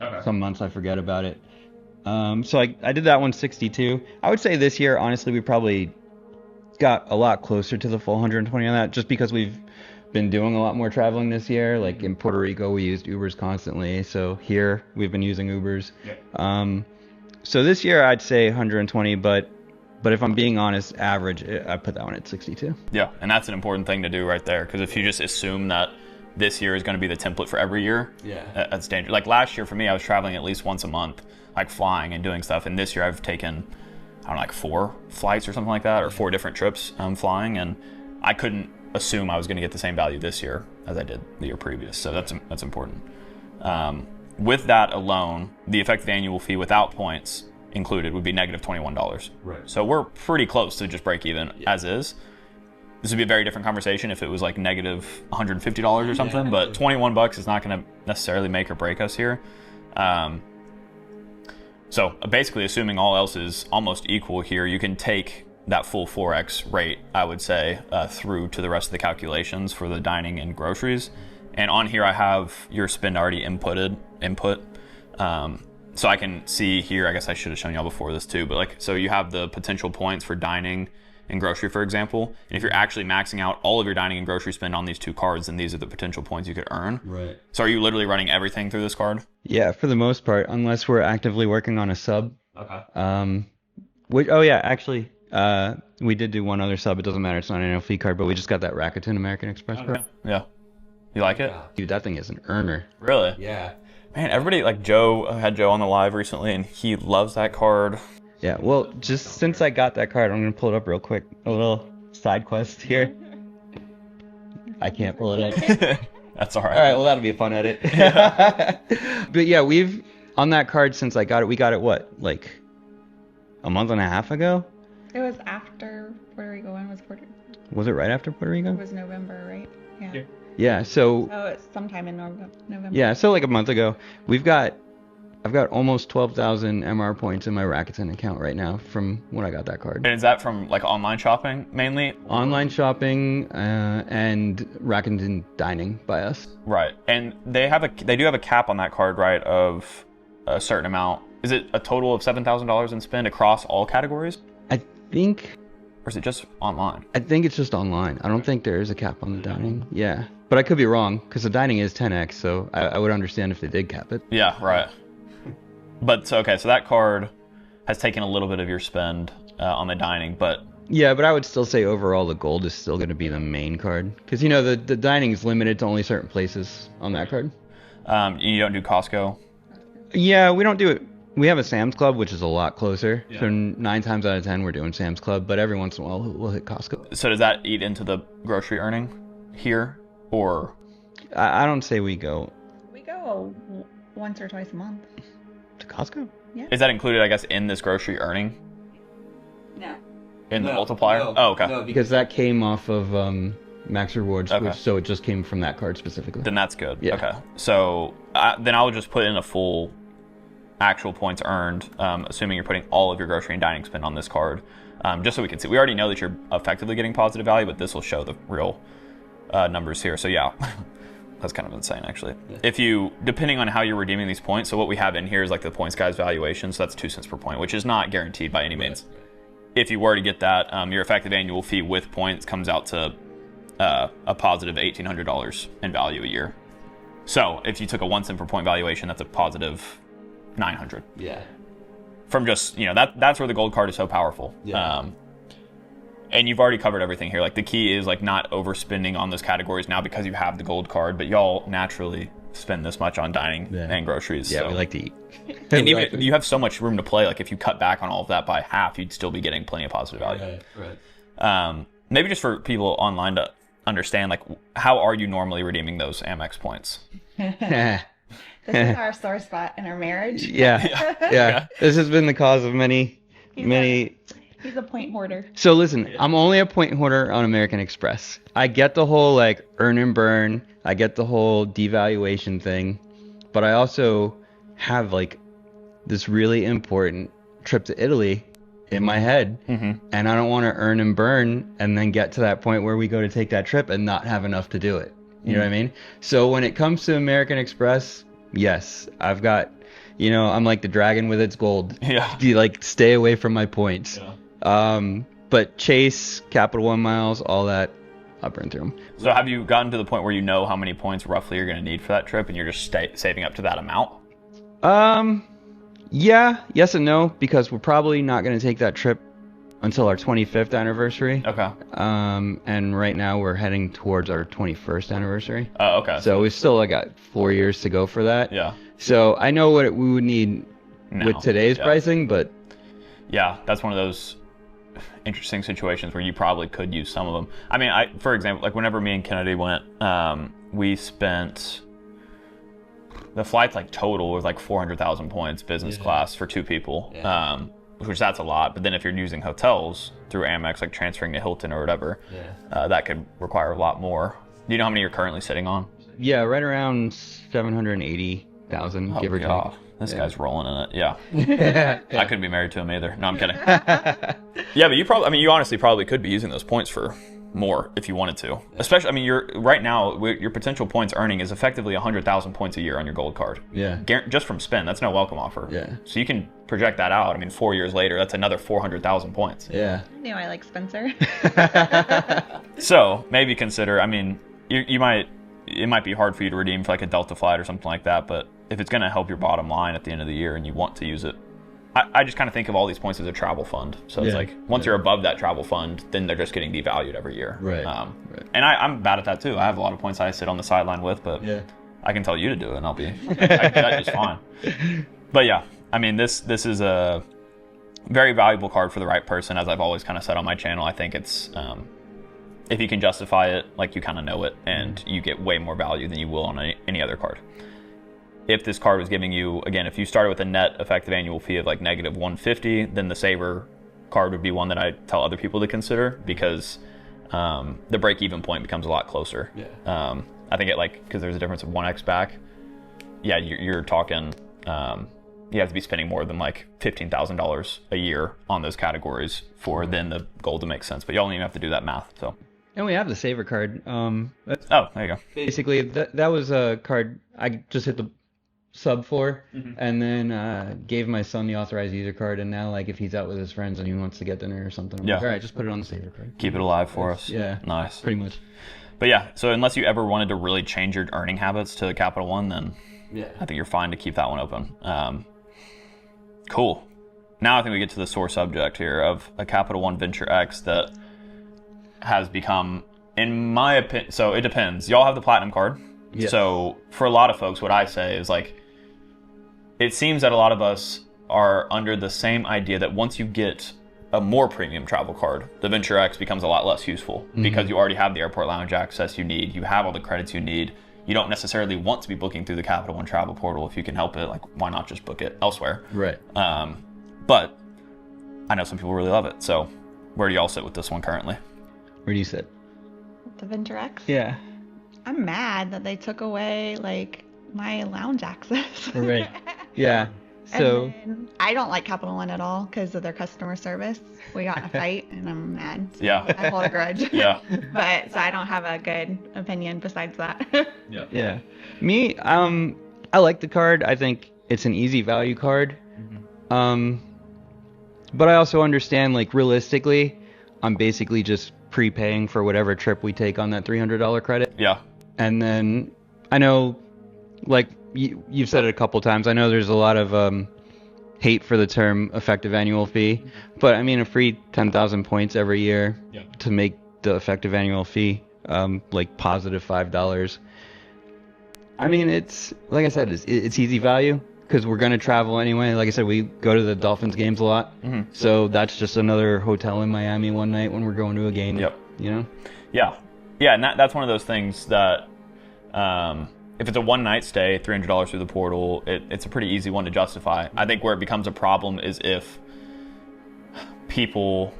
D: Okay.
C: Some months I forget about it. So I did that one 62. I would say this year, honestly, we probably got a lot closer to the full 120 on that, just because we've been doing a lot more traveling this year. Like in Puerto Rico, we used Ubers constantly. So here we've been using Ubers.
D: Yeah.
C: So this year I'd say 120, but if I'm being honest, average, I put that one at 62.
D: Yeah, and that's an important thing to do right there, because if you just assume that this year is going to be the template for every year, that's dangerous. Like last year for me, I was traveling at least once a month, like flying and doing stuff. And this year I've taken, I don't know, like 4 flights or something like that, or 4 different trips flying, and I couldn't assume I was going to get the same value this year as I did the year previous. So that's important. With that alone, the effective annual fee without points included would be negative $21.
A: Right.
D: So we're pretty close to just break even as is. This would be a very different conversation if it was like negative $150 or something, but $21 is not going to necessarily make or break us here. So basically, assuming all else is almost equal here, you can take that full 4x rate, I would say, through to the rest of the calculations for the dining and groceries. And on here, I have your spend already input. So I can see here, I guess I should have shown y'all before this too, but so you have the potential points for dining and grocery, for example. And if you're actually maxing out all of your dining and grocery spend on these 2 cards, then these are the potential points you could earn.
A: Right.
D: So are you literally running everything through this card?
C: Yeah, for the most part, unless we're actively working on a sub.
D: Okay.
C: Actually, we did do one other sub. It doesn't matter. It's not an annual fee card, but we just got that Rakuten American Express card.
D: Yeah. You like it?
C: Dude, that thing is an earner.
D: Really?
A: Yeah.
D: Man, everybody, like Joe, had Joe on the live recently, and he loves that card.
C: Yeah, well, just since I got that card, I'm going to pull it up real quick. A little side quest here. I can't pull it up.
D: That's all right.
C: All right, well, that'll be a fun edit. But yeah, we've, on that card since I got it, we got it, what, like a month and a half ago?
E: It was after Puerto Rico. When was Puerto Rico?
C: Was it right after Puerto Rico?
E: It was November, right? Yeah.
C: Yeah, so...
E: Oh, it's sometime in November.
C: Yeah, so like a month ago. I've got almost 12,000 MR points in my Rakuten account right now from when I got that card.
D: And is that from like online shopping mainly?
C: Online shopping and Rakuten dining by us.
D: Right. And they do have a cap on that card, right, of a certain amount. Is it a total of $7,000 in spend across all categories?
C: I think
D: Or is it just online?
C: it's just online. I don't think there is a cap on the dining. Yeah. But I could be wrong, because the dining is 10x, so I would understand if they did cap it.
D: Yeah, right. But so that card has taken a little bit of your spend on the dining, but
C: Yeah, but I would still say overall the gold is still going to be the main card. Because, the dining is limited to only certain places on that card.
D: you don't do Costco.
C: Yeah, we don't do it. We have a Sam's Club, which is a lot closer.
D: Yeah.
C: So 9 times out of 10, we're doing Sam's Club. But every once in a while, we'll hit Costco.
D: So does that eat into the grocery earning here, or?
C: I don't say we go
E: We go once or twice a month.
C: to Costco.
D: Is that included, I guess, in this grocery earning?
E: No.
D: In the multiplier?
A: No,
D: Oh, okay.
A: No,
C: Because that came off of Max Rewards,
D: Okay.
C: so it just came from that card specifically.
D: Then that's good.
C: Yeah.
D: Okay. So then I'll just put in a full actual points earned, assuming you're putting all of your grocery and dining spend on this card, just so we can see. We already know that you're effectively getting positive value, but this will show the real numbers here. So yeah, that's kind of insane actually. If you, depending on how you're redeeming these points, so what we have in here is like the points guys valuation, so that's 2 cents per point, which is not guaranteed by any means. If you were to get that, your effective annual fee with points comes out to a positive $1,800 in value a year. So if you took a 1 cent per point valuation, that's a positive 900.
A: Yeah.
D: from just, that's where the gold card is so powerful.
C: Yeah.
D: And you've already covered everything here. Like, the key is like not overspending on those categories now because you have the gold card, but y'all naturally spend this much on dining and groceries.
C: Yeah,
D: so.
C: we like to eat.
D: And even you have so much room to play. Like, if you cut back on all of that by half, you'd still be getting plenty of positive value.
C: Right.
D: Maybe just for people online to understand, like, how are you normally redeeming those Amex points?
E: This is our sore spot in our marriage.
C: Yeah. This has been the cause of many.
E: He's a point hoarder.
C: So listen, I'm only a point hoarder on American Express. I get the whole like earn and burn. I get the whole devaluation thing, but I also have like this really important trip to Italy in my head, and I don't want to earn and burn and then get to that point where we go to take that trip and not have enough to do it. You know what I mean? So when it comes to American Express, yes, I've got, I'm like the dragon with its gold.
D: Yeah.
C: You like stay away from my points.
D: Yeah.
C: But Chase, Capital One miles, all that, I'll burn through them.
D: So have you gotten to the point where you know how many points roughly you're going to need for that trip and you're just saving up to that amount?
C: Yeah, yes and no, because we're probably not going to take that trip until our 25th anniversary.
D: Okay.
C: And right now we're heading towards our 21st anniversary.
D: Okay.
C: So we've still got 4 years to go for that.
D: Yeah.
C: So I know what we would need
D: Now,
C: with today's pricing, but
D: yeah, that's one of those interesting situations where you probably could use some of them. I mean, for example, like whenever me and Kennedy went, we spent the flights like total was like 400,000 points business class for 2 people, which that's a lot. But then if you're using hotels through Amex, like transferring to Hilton or whatever, that could require a lot more. Do you know how many you're currently sitting on?
C: yeah, right around 780,000, give or take.
D: This guy's rolling in it. Yeah. I couldn't be married to him either. No, I'm kidding. Yeah, but you honestly probably could be using those points for more if you wanted to. Especially, right now, your potential points earning is effectively 100,000 points a year on your gold card.
C: Yeah.
D: Just from spend. That's no welcome offer.
C: Yeah.
D: So you can project that out. 4 years later, that's another 400,000 points.
C: Yeah.
E: I knew I like Spencer.
D: So maybe consider, it might be hard for you to redeem for like a Delta flight or something like that, but if it's going to help your bottom line at the end of the year and you want to use it, I just kind of think of all these points as a travel fund. So it's like once you're above that travel fund, then they're just getting devalued every year.
C: Right.
D: And I'm bad at that too. I have a lot of points I sit on the sideline with, but I can tell you to do it and I can do that just fine. But yeah, this is a very valuable card for the right person, as I've always kind of said on my channel. I think it's if you can justify it, like you kind of know it, and you get way more value than you will on any other card. If this card was giving you, again, if you started with a net effective annual fee of like negative 150, then the Saver card would be one that I tell other people to consider, because the break-even point becomes a lot closer. Yeah. I think because there's a difference of 1x back. Yeah, you're talking, you have to be spending more than like $15,000 a year on those categories for then the goal to make sense. But y'all don't even have to do that math. So.
C: And we have the Saver card.
D: There you go.
C: Basically, that was a card I just hit the sub for, and then gave my son the authorized user card, and now like if he's out with his friends and he wants to get dinner or something, I'm like, all right, just put it on the Saver card.
D: Keep it alive for us.
C: Yeah.
D: Nice.
C: Pretty much.
D: But yeah, so unless you ever wanted to really change your earning habits to Capital One, then I think you're fine to keep that one open. Cool. Now I think we get to the sore subject here of a Capital One Venture X that has become, in my opinion, so it depends. Y'all have the Platinum card. Yes. So for a lot of folks, what I say is like, it seems that a lot of us are under the same idea that once you get a more premium travel card, the Venture X becomes a lot less useful because you already have the airport lounge access you need. You have all the credits you need. You don't necessarily want to be booking through the Capital One travel portal if you can help it. Like, why not just book it elsewhere?
C: Right.
D: But I know some people really love it. So where do y'all sit with this one currently?
C: Where do you sit?
E: The Venture X?
C: Yeah.
E: I'm mad that they took away like my lounge access.
C: Right. Yeah. So
E: I don't like Capital One at all because of their customer service. We got in a fight and I'm mad. So
D: Yeah.
E: I hold a grudge.
D: Yeah.
E: But so I don't have a good opinion besides that.
C: Yeah. Me, I like the card. I think it's an easy value card. But I also understand, like, realistically, I'm basically just prepaying for whatever trip we take on that $300 credit.
D: Yeah.
C: And then I know, like, you've said it a couple times, I know there's a lot of hate for the term effective annual fee, but I mean a free 10,000 points every year to make the effective annual fee like positive $5. I mean, it's like I said, it's easy value because we're gonna travel anyway. Like I said, we go to the Dolphins games a lot, so that's just another hotel in Miami one night when we're going to a game.
D: Yep.
C: You know.
D: Yeah, and that's one of those things that if it's a one-night stay, $300 through the portal, it's a pretty easy one to justify. I think where it becomes a problem is if people,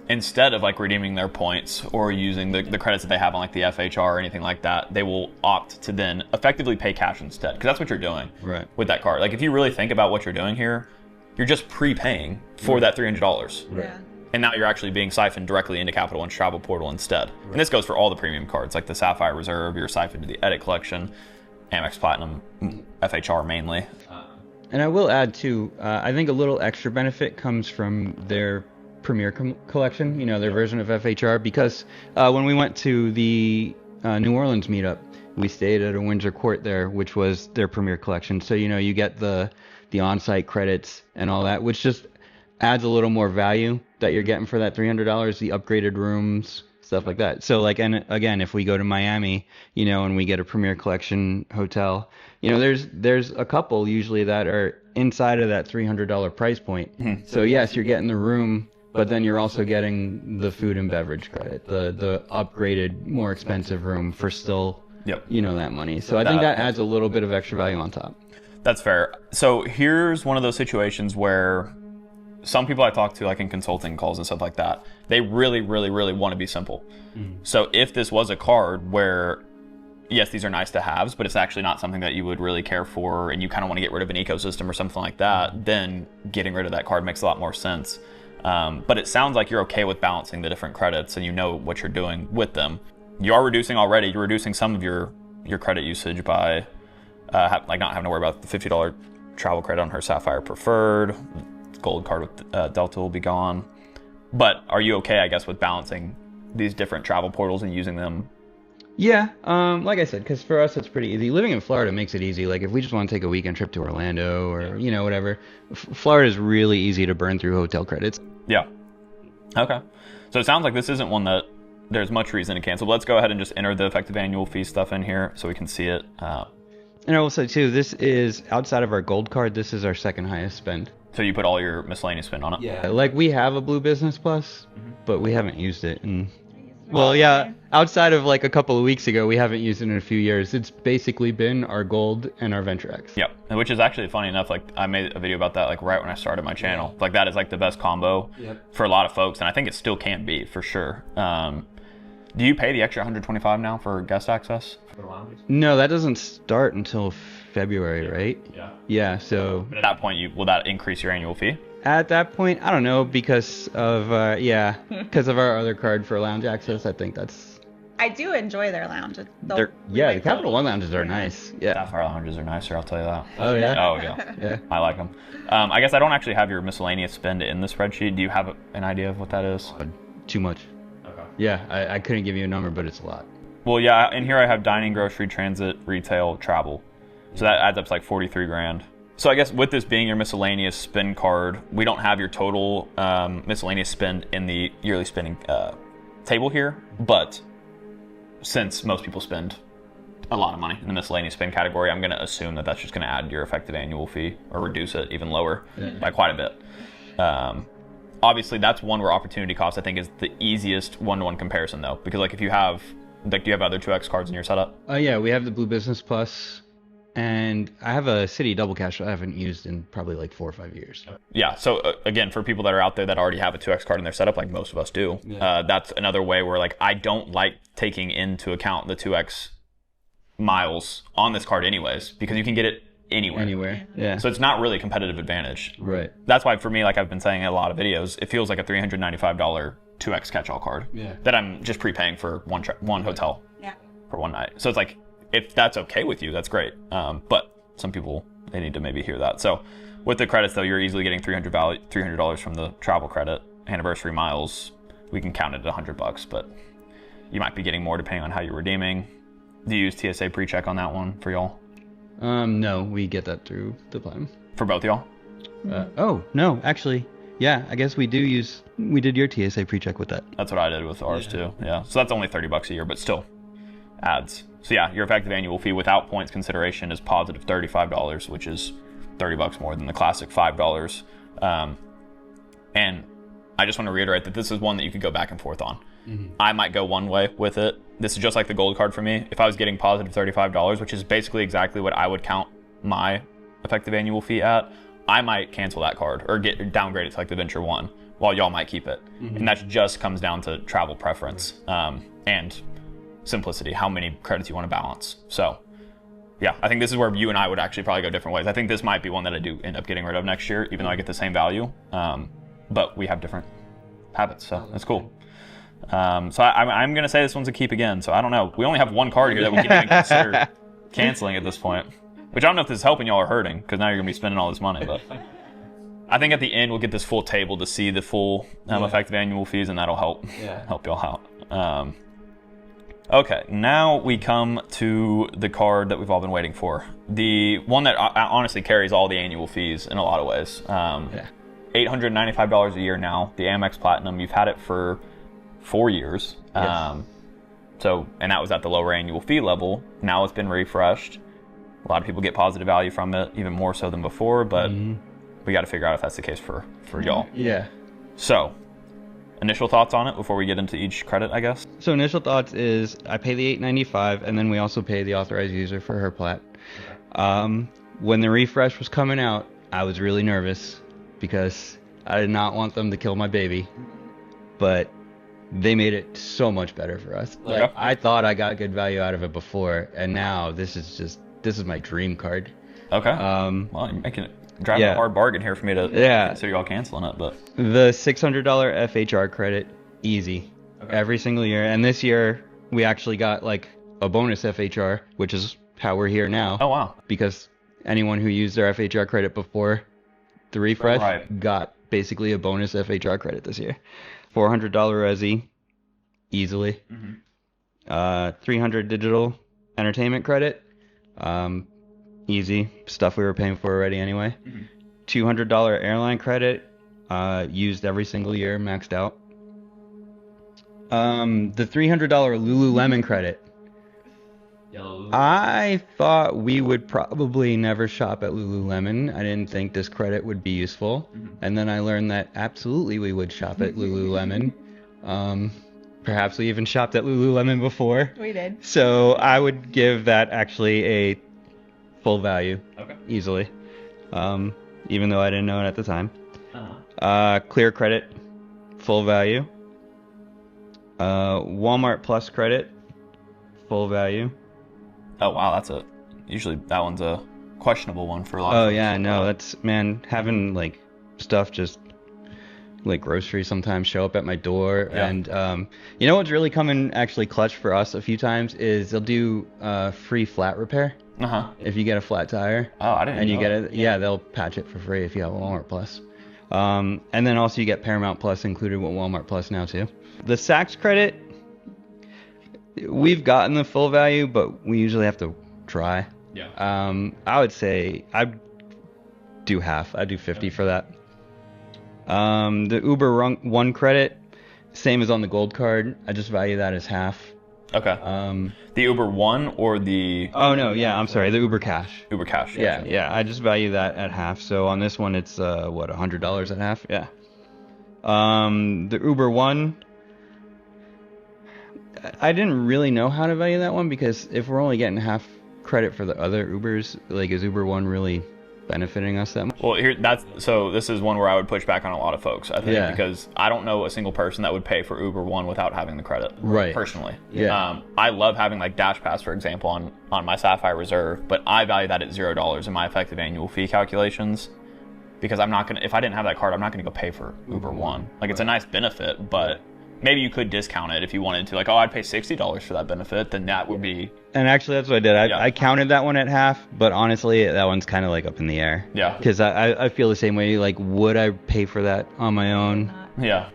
D: instead of like redeeming their points or using the credits that they have on like the FHR or anything like that, they will opt to then effectively pay cash instead, because that's what you're doing with that card. Like if you really think about what you're doing here, you're just prepaying for that $300.
E: Yeah.
D: And now you're actually being siphoned directly into Capital One's travel portal instead. Right. And this goes for all the premium cards, like the Sapphire Reserve, you're siphoned to the Edit Collection, Amex Platinum, FHR mainly.
C: And I will add too, I think a little extra benefit comes from their Premier collection, you know, their version of FHR, because when we went to the New Orleans meetup, we stayed at a Windsor Court there, which was their Premier collection. So, you know, you get the on-site credits and all that, which just adds a little more value that you're getting for that $300, the upgraded rooms, stuff like that. So like, and again, if we go to Miami, you know, and we get a Premier Collection hotel, you know, there's a couple usually that are inside of that $300 price point. So yes, you're getting the room, but then you're also getting the food and beverage credit, the upgraded, more expensive room for still, you know, that money. So I think that adds a little bit of extra value on top.
D: That's fair. So here's one of those situations where some people I talk to, like in consulting calls and stuff like that, they really, really, really want to be simple. So if this was a card where, yes, these are nice to haves, but it's actually not something that you would really care for and you kind of want to get rid of an ecosystem or something like that, then getting rid of that card makes a lot more sense. But it sounds like you're okay with balancing the different credits and you know what you're doing with them. You are reducing already. You're reducing some of your credit usage by like not having to worry about the $50 travel credit on her Sapphire Preferred. Gold card with Delta will be gone. But are you okay, I guess, with balancing these different travel portals and using them?
C: Yeah, like I said, because for us it's pretty easy. Living in Florida makes it easy. Like if we just want to take a weekend trip to Orlando or you know whatever, Florida is really easy to burn through hotel credits.
D: Yeah. Okay. So it sounds like this isn't one that there's much reason to cancel. But let's go ahead and just enter the effective annual fee stuff in here so we can see it.
C: And I will say too, this is outside of our gold card. This is our second highest spend.
D: So you put all your miscellaneous spend on it?
C: Yeah. Like we have a Blue Business Plus, but we haven't used it. And well, yeah, outside of like a couple of weeks ago, we haven't used it in a few years. It's basically been our gold and our Venture X.
D: Yep. Which is actually funny enough. Like I made a video about that like right when I started my channel. Like that is like the best combo for a lot of folks, and I think it still can be for sure. Do you pay the extra $125 now for guest access?
C: No, that doesn't start until February, right? Yeah. Yeah. So
D: at that point, will that increase your annual fee?
C: At that point, I don't know, because of because of our other card for lounge access. I think that's.
E: I do enjoy their lounges.
C: The Capital One lounges are nice. Yeah.
D: Sapphire lounges are nicer, I'll tell you that.
C: Oh yeah.
D: Oh yeah. Yeah. I like them. I guess I don't actually have your miscellaneous spend in the spreadsheet. Do you have an idea of what that is?
C: Too much. Okay. Yeah, I couldn't give you a number, but it's a lot.
D: Well, yeah, in here I have dining, grocery, transit, retail, travel. So that adds up to like 43 grand. So I guess with this being your miscellaneous spend card, we don't have your total miscellaneous spend in the yearly spending table here. But since most people spend a lot of money in the miscellaneous spend category, I'm going to assume that that's just going to add your effective annual fee or reduce it even lower by quite a bit. Obviously, that's one where opportunity cost, I think, is the easiest one-to-one comparison, though. Because like if you have, like, do you have other 2X cards in your setup?
C: Yeah, we have the Blue Business Plus. And I have a City Double Cash that I haven't used in probably like 4 or 5 years.
D: Yeah, so again, for people that are out there that already have a 2X card in their setup, like most of us do, that's another way where like I don't like taking into account the 2X miles on this card anyways, because you can get it anywhere. Yeah. So it's not really a competitive advantage.
C: Right.
D: That's why for me, like I've been saying in a lot of videos, it feels like a $395 2X catch-all card that I'm just prepaying for one hotel for one night. So it's like, if that's okay with you, that's great. But some people, they need to maybe hear that. So with the credits, though, you're easily getting $300 from the travel credit. Anniversary miles, we can count it at $100, but you might be getting more depending on how you're redeeming. Do you use TSA pre-check on that one for y'all?
C: No, we get that through the Platinum.
D: For both of y'all?
C: Oh, no, actually, yeah, I guess we did your TSA pre-check with that.
D: That's what I did with ours too. Yeah. So that's only $30 a year, but still adds. So yeah, your effective annual fee without points consideration is positive $35, which is $30 more than the classic $5. And I just want to reiterate that this is one that you could go back and forth on. I might go one way with it. This is just like the gold card for me. If I was getting positive $35, which is basically exactly what I would count my effective annual fee at, I might cancel that card or downgrade it to like the Venture 1, while y'all might keep it. And that just comes down to travel preference and simplicity, how many credits you want to balance. So yeah, I think this is where you and I would actually probably go different ways. I think this might be one that I do end up getting rid of next year, even though I get the same value. But we have different habits, so that's cool. So I'm going to say this one's a keep again. So I don't know. We only have one card here that we can even consider canceling at this point, which I don't know if this is helping y'all or hurting, because now you're going to be spending all this money. But I think at the end we'll get this full table to see the full effective annual fees, and that'll help y'all out. Okay, now we come to the card that we've all been waiting for. The one that honestly carries all the annual fees in a lot of ways. $895 a year now. The Amex Platinum. You've had it for 4 years. And that was at the lower annual fee level. Now it's been refreshed. A lot of people get positive value from it, even more so than before, but we got to figure out if that's the case for y'all. Yeah. So, initial thoughts on it before we get into each credit, I guess?
C: So initial thoughts is I pay the $895, and then we also pay the authorized user for her plat. When the refresh was coming out, I was really nervous because I did not want them to kill my baby, but they made it so much better for us. Like, I thought I got good value out of it before, and now this is my dream card.
D: Okay. Well, you're making it driving a hard bargain here for me to consider y'all canceling it, but
C: the $600 FHR credit, easy, every single year. And this year we actually got like a bonus FHR, which is how we're here now.
D: Oh wow!
C: Because anyone who used their FHR credit before the refresh got basically a bonus FHR credit this year. $400 resi, easily. $300 digital entertainment credit, easy, stuff we were paying for already anyway. $200 airline credit, used every single year, maxed out. The $300 Lululemon credit. I thought we would probably never shop at Lululemon. I didn't think this credit would be useful. And then I learned that absolutely we would shop at Lululemon. Perhaps we even shopped at Lululemon before.
E: We did.
C: So I would give that actually a full value, easily. Even though I didn't know it at the time. Clear credit, full value. Walmart Plus credit, full value.
D: Oh wow, that's usually that one's a questionable one for a lot of folks.
C: Yeah, no, that's, man, having like stuff just like groceries sometimes show up at my door. And you know what's really come in actually clutch for us a few times is they'll do free flat repair. If you get a flat tire.
D: Oh, I didn't.
C: And you get it, they'll patch it for free if you have Walmart Plus. And then also you get Paramount Plus included with Walmart Plus now too. The Saks credit, we've gotten the full value, but we usually have to try. I would say I'd do half. I'd do 50 for that. The Uber One credit, same as on the gold card. I just value that as half.
D: The Uber One or the...
C: Oh, no, I'm sorry, the Uber Cash.
D: Uber Cash.
C: Yeah, I just value that at half. So on this one, it's, $100 at half? Yeah. The Uber One, I didn't really know how to value that one, because if we're only getting half credit for the other Ubers, like, is Uber One really benefiting us that much?
D: Well, this is one where I would push back on a lot of folks, I think, because I don't know a single person that would pay for Uber One without having the credit. Personally. I love having like Dash Pass, for example, on my Sapphire Reserve, but I value that at $0 in my effective annual fee calculations, because if I didn't have that card, I'm not gonna go pay for Uber One. Like, it's a nice benefit, but maybe you could discount it if you wanted to. Like, I'd pay $60 for that benefit, then that would be...
C: And actually, that's what I did. I counted that one at half, but honestly, that one's kind of like up in the air. Because I feel the same way. Like, would I pay for that on my own?
D: Yeah.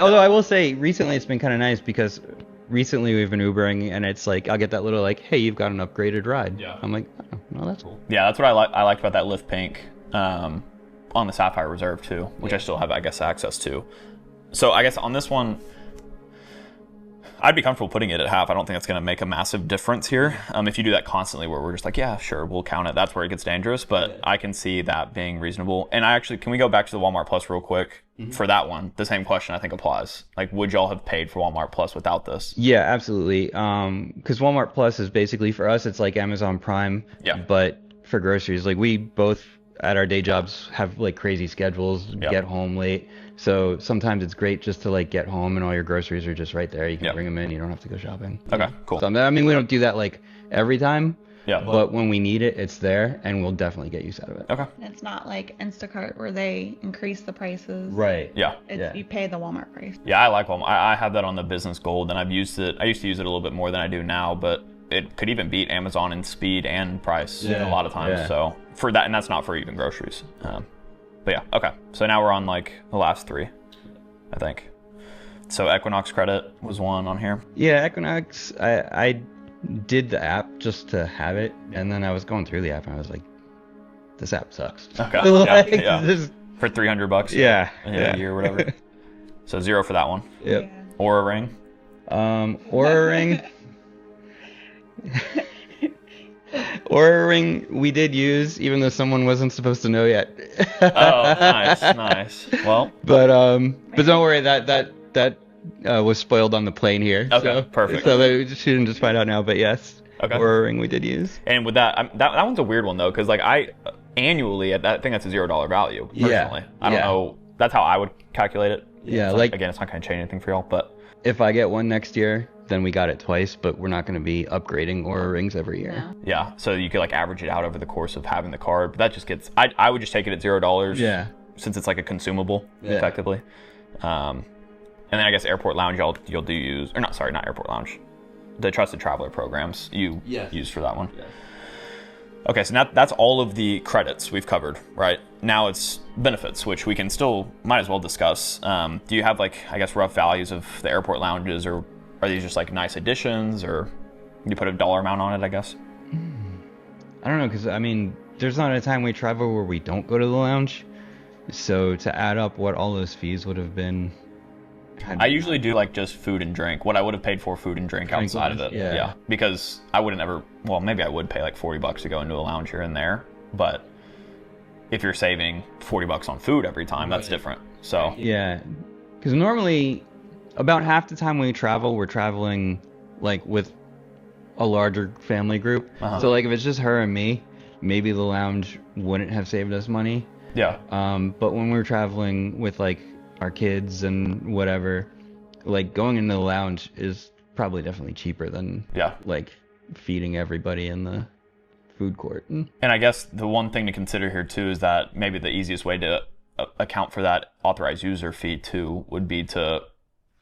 C: Although I will say, recently it's been kind of nice, because recently we've been Ubering, and it's like, I'll get that little like, hey, you've got an upgraded ride. I'm like, oh, well, that's cool.
D: Yeah, that's what I liked about that Lyft Pink on the Sapphire Reserve too, which I still have, I guess, access to. So I guess on this one, I'd be comfortable putting it at half. I don't think that's going to make a massive difference here. If you do that constantly where we're just like, yeah, sure, we'll count it. That's where it gets dangerous, but I can see that being reasonable. And can we go back to the Walmart Plus real quick? For that one, the same question I think applies. Like, would y'all have paid for Walmart Plus without this?
C: Yeah, absolutely. Because Walmart Plus is basically, for us, it's like Amazon Prime, but for groceries. Like, we both at our day jobs have like crazy schedules, get home late. So sometimes it's great just to like get home and all your groceries are just right there. You can bring them in. You don't have to go shopping.
D: Okay, cool.
C: So, I mean, we don't do that like every time.
D: Yeah.
C: But when we need it, it's there, and we'll definitely get use out of it.
D: Okay.
E: It's not like Instacart where they increase the prices.
C: Right.
D: Yeah.
E: You pay the Walmart price.
D: Yeah, I like Walmart. I have that on the Business Gold, and I've used it. I used to use it a little bit more than I do now, but it could even beat Amazon in speed and price a lot of times.
C: Yeah.
D: So for that, and that's not for even groceries. But yeah, okay. So now we're on like the last three, I think. So Equinox credit was one on here.
C: Yeah, Equinox. I did the app just to have it, and then I was going through the app, and I was like, this app sucks.
D: Okay.
C: Like,
D: yeah.
C: this-
D: For $300.
C: Yeah.
D: A year or whatever. So 0 for that one.
C: Yep.
D: Aura Ring.
C: Aura Ring. Aura Ring we did use, even though someone wasn't supposed to know yet.
D: Oh, nice. Well,
C: but don't worry, that was spoiled on the plane here.
D: Okay,
C: so,
D: perfect.
C: So they shouldn't just find out now, but yes.
D: Okay.
C: Aura Ring we did use.
D: and with that one's a weird one though, because like I annually, I think that's a $0 value personally.
C: Yeah.
D: I don't know. That's how I would calculate it.
C: Yeah,
D: It's
C: like
D: again, it's not going to change anything for y'all, but
C: if I get one next year, then we got it twice, but we're not going to be upgrading Aura Rings every year.
E: No.
D: yeah. So you could like average it out over the course of having the card, but that just gets. I would just take it at $0.
C: Yeah.
D: Since it's like a consumable,
C: Yeah.
D: effectively. And then I guess Airport Lounge you'll do use, or not Airport Lounge, the Trusted Traveler programs you use for that one.
C: Yeah.
D: Okay, so now that's all of the credits we've covered, right? Now it's benefits, which we can still might as well discuss. Do you have like, I guess, rough values of the airport lounges, or are these just like nice additions, or you put a dollar amount on it, I guess?
C: I don't know, because I mean, there's not a time we travel where we don't go to the lounge. So to add up what all those fees would have been.
D: I usually do like just food and drink, what I would have paid for food and drink outside of it.
C: Yeah.
D: Because I wouldn't ever, well, maybe I would pay like $40 to go into a lounge here and there, but if you're saving $40 on food every time, that's different. So
C: Yeah, because normally about half the time we travel, we're traveling like with a larger family group. So like if it's just her and me, maybe the lounge wouldn't have saved us money.
D: yeah.
C: But when we're traveling with like our kids and whatever, like going into the lounge is probably definitely cheaper than like feeding everybody in the food court.
D: And I guess the one thing to consider here too is that maybe the easiest way to account for that authorized user fee too would be to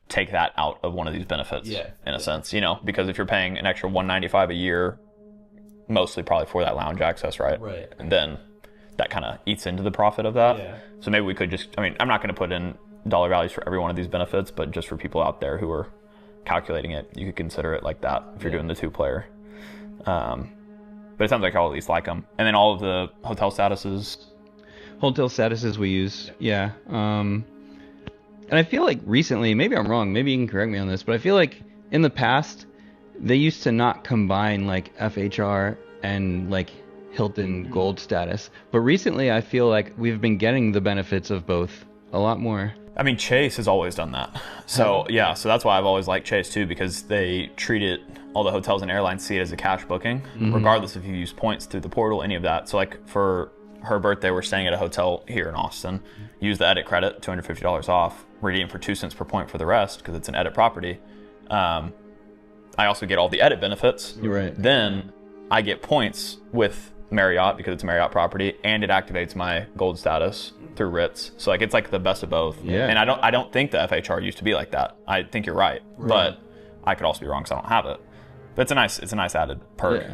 D: take that out of one of these benefits in a sense, because if you're paying an extra $195 a year, mostly probably for that lounge access, right? And then that kind of eats into the profit of that. So maybe we could just, I'm not going to put in dollar values for every one of these benefits, but just for people out there who are calculating it, you could consider it like that if you're doing the 2-player. But it sounds like I'll at least like them. And then all of the hotel statuses.
C: Hotel statuses we use, and I feel like recently, maybe I'm wrong, maybe you can correct me on this, but I feel like in the past, they used to not combine like FHR and like Hilton Gold status. But recently, I feel like we've been getting the benefits of both a lot more.
D: Chase has always done that. So so that's why I've always liked Chase too, because they treat it, all the hotels and airlines see it as a cash booking, regardless if you use points through the portal, any of that. So like for her birthday, we're staying at a hotel here in Austin, use the edit credit, $250 off, redeem for 2 cents per point for the rest, because it's an edit property. I also get all the edit benefits.
C: You're right.
D: Then I get points with Marriott because it's a Marriott property, and it activates my gold status through Ritz. So like it's like the best of both.
C: Yeah.
D: And I don't think the FHR used to be like that. I think you're right. But I could also be wrong because I don't have it. But it's a nice added perk.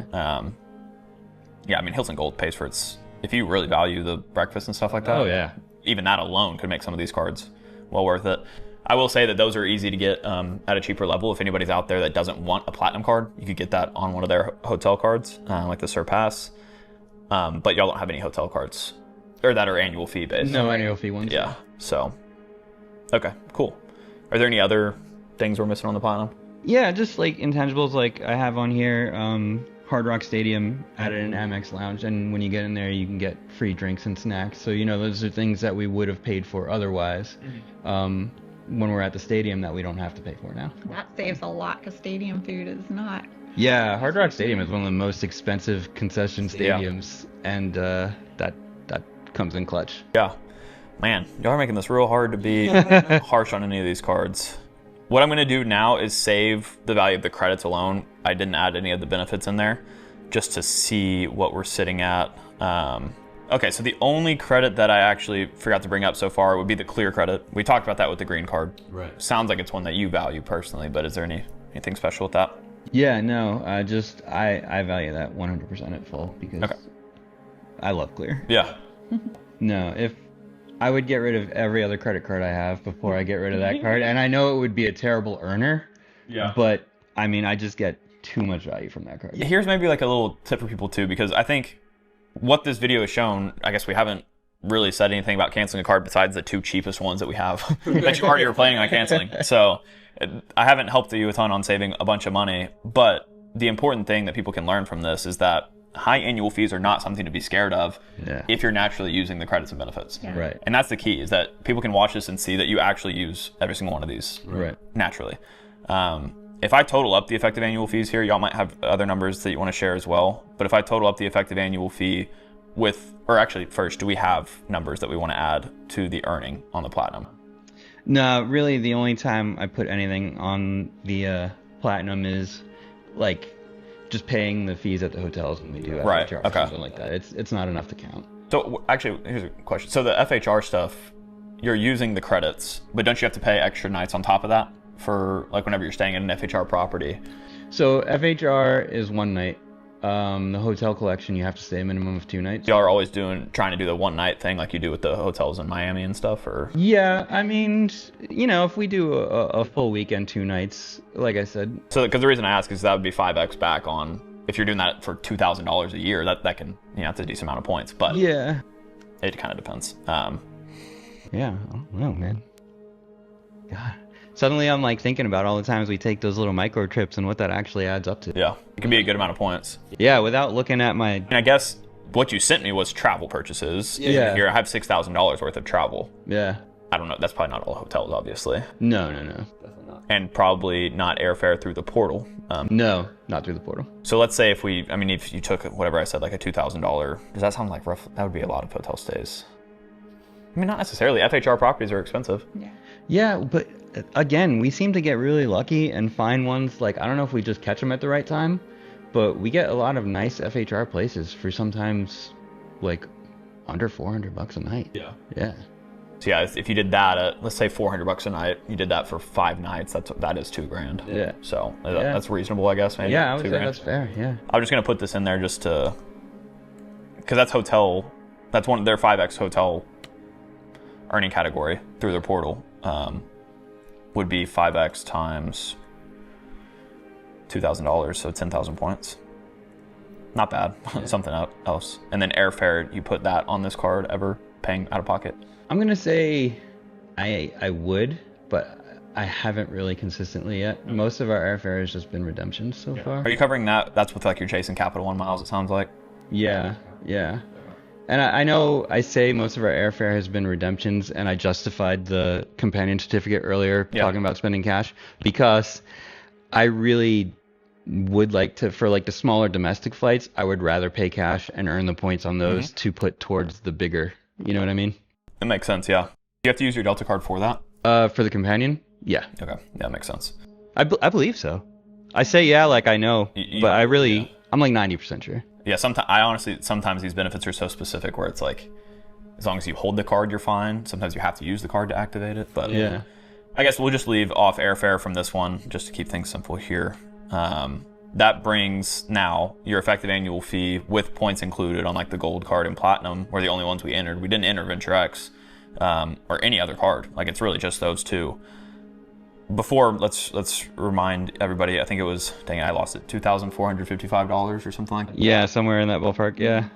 D: Hilton Gold pays for its, if you really value the breakfast and stuff like that.
C: Oh yeah.
D: Even that alone could make some of these cards well worth it. I will say that those are easy to get at a cheaper level. If anybody's out there that doesn't want a platinum card, you could get that on one of their hotel cards, like the Surpass. But y'all don't have any hotel cards or that are annual fee based.
C: No annual fee ones.
D: Yeah. So, okay, cool. Are there any other things we're missing on the Platinum?
C: Yeah, just like intangibles, like I have on here, Hard Rock Stadium added an Amex Lounge, and when you get in there, you can get free drinks and snacks. So, you know, those are things that we would have paid for otherwise when we're at the stadium that we don't have to pay for now.
E: That saves a lot because stadium food is not.
C: Yeah, Hard Rock Stadium is one of the most expensive concession stadiums, and that comes in clutch.
D: Yeah. Man, y'all are making this real hard to be harsh on any of these cards. What I'm going to do now is save the value of the credits alone. I didn't add any of the benefits in there just to see what we're sitting at. Okay, so the only credit that I actually forgot to bring up so far would be the clear credit. We talked about that with the green card.
C: Right.
D: Sounds like it's one that you value personally, but is there anything special with that?
C: Yeah, no, I value that 100% at full because I love clear.
D: Yeah.
C: No, if I would get rid of every other credit card I have before I get rid of that card, and I know it would be a terrible earner. Yeah. But I mean, I just get too much value from that card.
D: Here's maybe like a little tip for people too, because I think what this video has shown, I guess we haven't really said anything about canceling a card besides the 2 cheapest ones that we have that you already were planning on canceling. So I haven't helped you a ton on saving a bunch of money, but the important thing that people can learn from this is that high annual fees are not something to be scared of if you're naturally using the credits and benefits.
E: Yeah.
C: Right.
D: And that's the key, is that people can watch this and see that you actually use every single one of these naturally. If I total up the effective annual fees here, y'all might have other numbers that you want to share as well. But if I total up the effective annual fee with, or actually first, do we have numbers that we want to add to the earning on the Platinum?
C: No, really the only time I put anything on the Platinum is like just paying the fees at the hotels when we do FHR or something like that. It's not enough to count.
D: So actually, here's a question. So the FHR stuff, you're using the credits, but don't you have to pay extra nights on top of that for like whenever you're staying at an FHR property?
C: So FHR is 1 night. The hotel collection, you have to stay a minimum of 2 nights.
D: Y'all are always trying to do the 1 night thing like you do with the hotels in Miami and stuff, or?
C: Yeah, I mean, you know, if we do a full weekend, 2 nights, like I said.
D: So, because the reason I ask is that would be 5x back on, if you're doing that for $2,000 a year, that can, you know, that's a decent amount of points, but
C: yeah,
D: it kind of depends.
C: Yeah, I don't know, man. God. Suddenly I'm like thinking about all the times we take those little micro trips and what that actually adds up to.
D: Yeah, it can be a good amount of points.
C: Yeah, without looking at my...
D: And I guess what you sent me was travel purchases.
C: Yeah.
D: Here I have $6,000 worth of travel.
C: Yeah.
D: I don't know, that's probably not all hotels, obviously.
C: No. Definitely not.
D: And probably not airfare through the portal.
C: No, not through the portal.
D: So let's say if you took whatever I said, like a $2,000, does that sound like rough? That would be a lot of hotel stays. I mean, not necessarily. FHR properties are expensive.
C: Yeah, but again, we seem to get really lucky and find ones, like, I don't know if we just catch them at the right time, but we get a lot of nice FHR places for sometimes like under $400 a night. Yeah.
D: So yeah, if you did that at, let's say $400 a night, you did that for 5 nights, that is $2,000.
C: Yeah.
D: So that's reasonable, I guess. Maybe
C: yeah, I would say
D: $2,000.
C: that's fair. Yeah.
D: I'm just gonna put this in there just to, because that's hotel. That's one of their 5x hotel earning category through their portal. Would be 5x times $2,000, so 10,000 points. Not bad. Something else. And then airfare, you put that on this card ever paying out of pocket?
C: I'm gonna say I would, but I haven't really consistently yet. Most of our airfare has just been redemptions so far.
D: Are you covering that? That's with like your chasing Capital One miles, it sounds like.
C: Yeah. And I know I say most of our airfare has been redemptions, and I justified the companion certificate earlier talking about spending cash, because I really would like to, for like the smaller domestic flights, I would rather pay cash and earn the points on those to put towards the bigger, you know what I mean?
D: It makes sense, yeah. You have to use your Delta card for that?
C: For the companion? Yeah.
D: Okay, yeah, that makes sense.
C: I believe so. I say yeah like I know, but I really, I'm like 90% sure.
D: Yeah, sometimes these benefits are so specific where it's like, as long as you hold the card, you're fine. Sometimes you have to use the card to activate it. But
C: yeah,
D: I guess we'll just leave off airfare from this one just to keep things simple here. That brings now your effective annual fee with points included on like the gold card and platinum were the only ones we entered. We didn't enter Venture X or any other card. Like it's really just those two. Before, let's remind everybody, I think it was, dang it, I lost it, $2,455 or something like that.
C: Yeah, somewhere in that ballpark, yeah.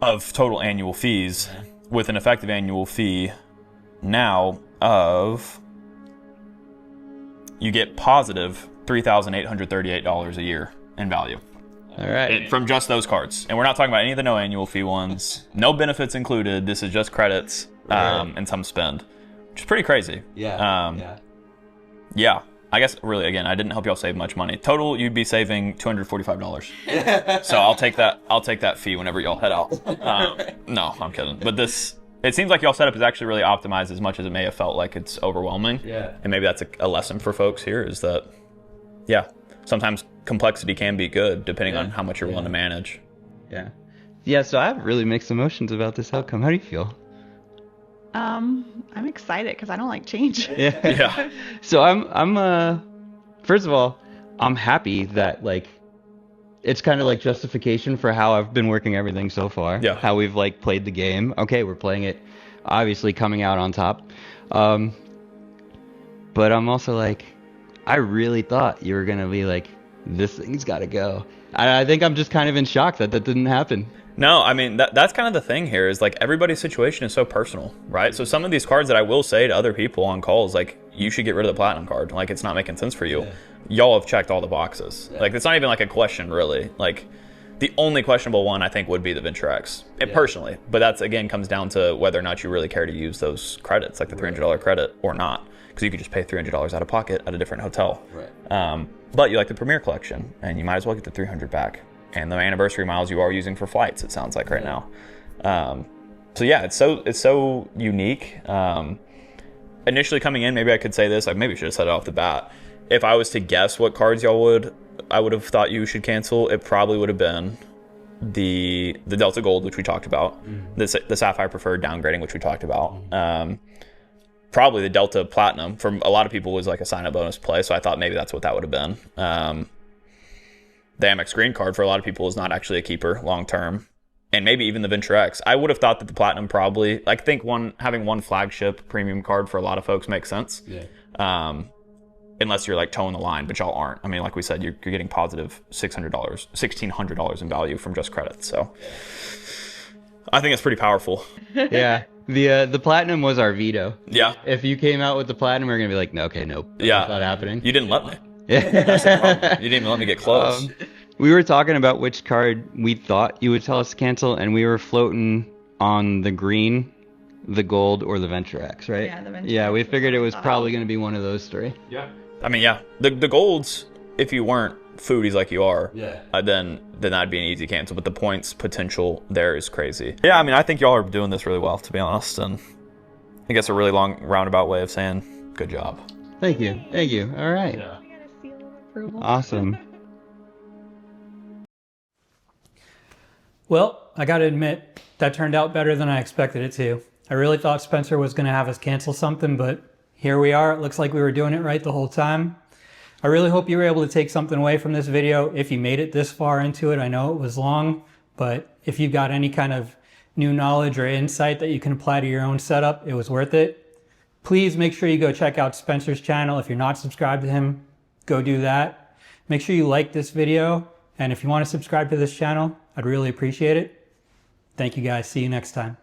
D: Of total annual fees. with an effective annual fee now of, you get positive $3,838 a year in value.
C: All right.
D: From just those cards. And we're not talking about any of the no annual fee ones. No benefits included. This is just credits and some spend, which is pretty crazy.
C: Yeah.
D: Yeah. I guess, really, again, I didn't help y'all save much money. Total, you'd be saving $245. So I'll take that fee whenever y'all head out. No, I'm kidding. But it seems like y'all setup is actually really optimized, as much as it may have felt like it's overwhelming.
C: Yeah.
D: And maybe that's a lesson for folks here, is that, sometimes complexity can be good depending on how much you're willing to manage.
C: Yeah. Yeah, so I have really mixed emotions about this outcome. How do you feel?
E: I'm excited because I don't like change.
D: Yeah.
C: So I'm first of all, I'm happy that, like, it's kind of like justification for how I've been working everything so far.
D: Yeah.
C: How we've, like, played the game. Okay, we're playing it, obviously coming out on top. But I'm also like, I really thought you were gonna be like, this thing's gotta go. I think I'm just kind of in shock that didn't happen.
D: No, I mean, that's kind of the thing here, is like, everybody's situation is so personal, right? So some of these cards that I will say to other people on calls, like, you should get rid of the platinum card. Like, it's not making sense for you. Yeah. Y'all have checked all the boxes. Yeah. Like, it's not even like a question, really. Like, the only questionable one, I think, would be the Venture X, personally. But that's, again, comes down to whether or not you really care to use those credits, like the $300 credit, or not. Because you could just pay $300 out of pocket at a different hotel. Right. But you like the Premier Collection, and you might as well get the $300 back. And the anniversary miles you are using for flights, it sounds like right now. So yeah, it's so unique. Initially coming in, maybe I could say this. I maybe should have said it off the bat. If I was to guess what cards I would have thought you should cancel, it probably would have been the Delta Gold, which we talked about, the Sapphire Preferred downgrading, which we talked about. Probably the Delta Platinum, from a lot of people, was like a sign-up bonus play, so I thought maybe that's what that would have been. The Amex Green card, for a lot of people, is not actually a keeper long-term. And maybe even the Venture X. I would have thought that the Platinum probably, I think having one flagship premium card for a lot of folks makes sense. Yeah. Unless you're like towing the line, but y'all aren't. I mean, like we said, you're getting positive $1,600 in value from just credits. So I think it's pretty powerful.
C: Yeah. The Platinum was our veto.
D: Yeah.
C: If you came out with the Platinum, we're going to be like, no, okay, nope.
D: Yeah.
C: That's not happening.
D: You didn't let me.
C: Yeah.
D: That's the problem. You didn't even let me get close.
C: We were talking about which card we thought you would tell us to cancel, and we were floating on the green, the gold, or the Venture X, right?
E: Yeah, the Venture
C: Yeah,
E: X
C: we
E: was
C: figured it
E: what I
C: was
E: thought.
C: probably going to be one of those three.
D: Yeah. I mean, yeah. The golds, if you weren't foodies like you are, then that'd be an easy cancel. But the points potential there is crazy. Yeah, I mean, I think y'all are doing this really well, to be honest. And I guess a really long roundabout way of saying good job.
C: Thank you. All right.
D: Yeah.
E: I got a seal of approval.
C: Awesome.
B: Well, I gotta admit, that turned out better than I expected it to. I really thought Spencer was gonna have us cancel something, but here we are. It looks like we were doing it right the whole time. I really hope you were able to take something away from this video. If you made it this far into it, I know it was long, but if you've got any kind of new knowledge or insight that you can apply to your own setup, it was worth it. Please make sure you go check out Spencer's channel. If you're not subscribed to him, go do that. Make sure you like this video. And if you want to subscribe to this channel, I'd really appreciate it. Thank you guys. See you next time.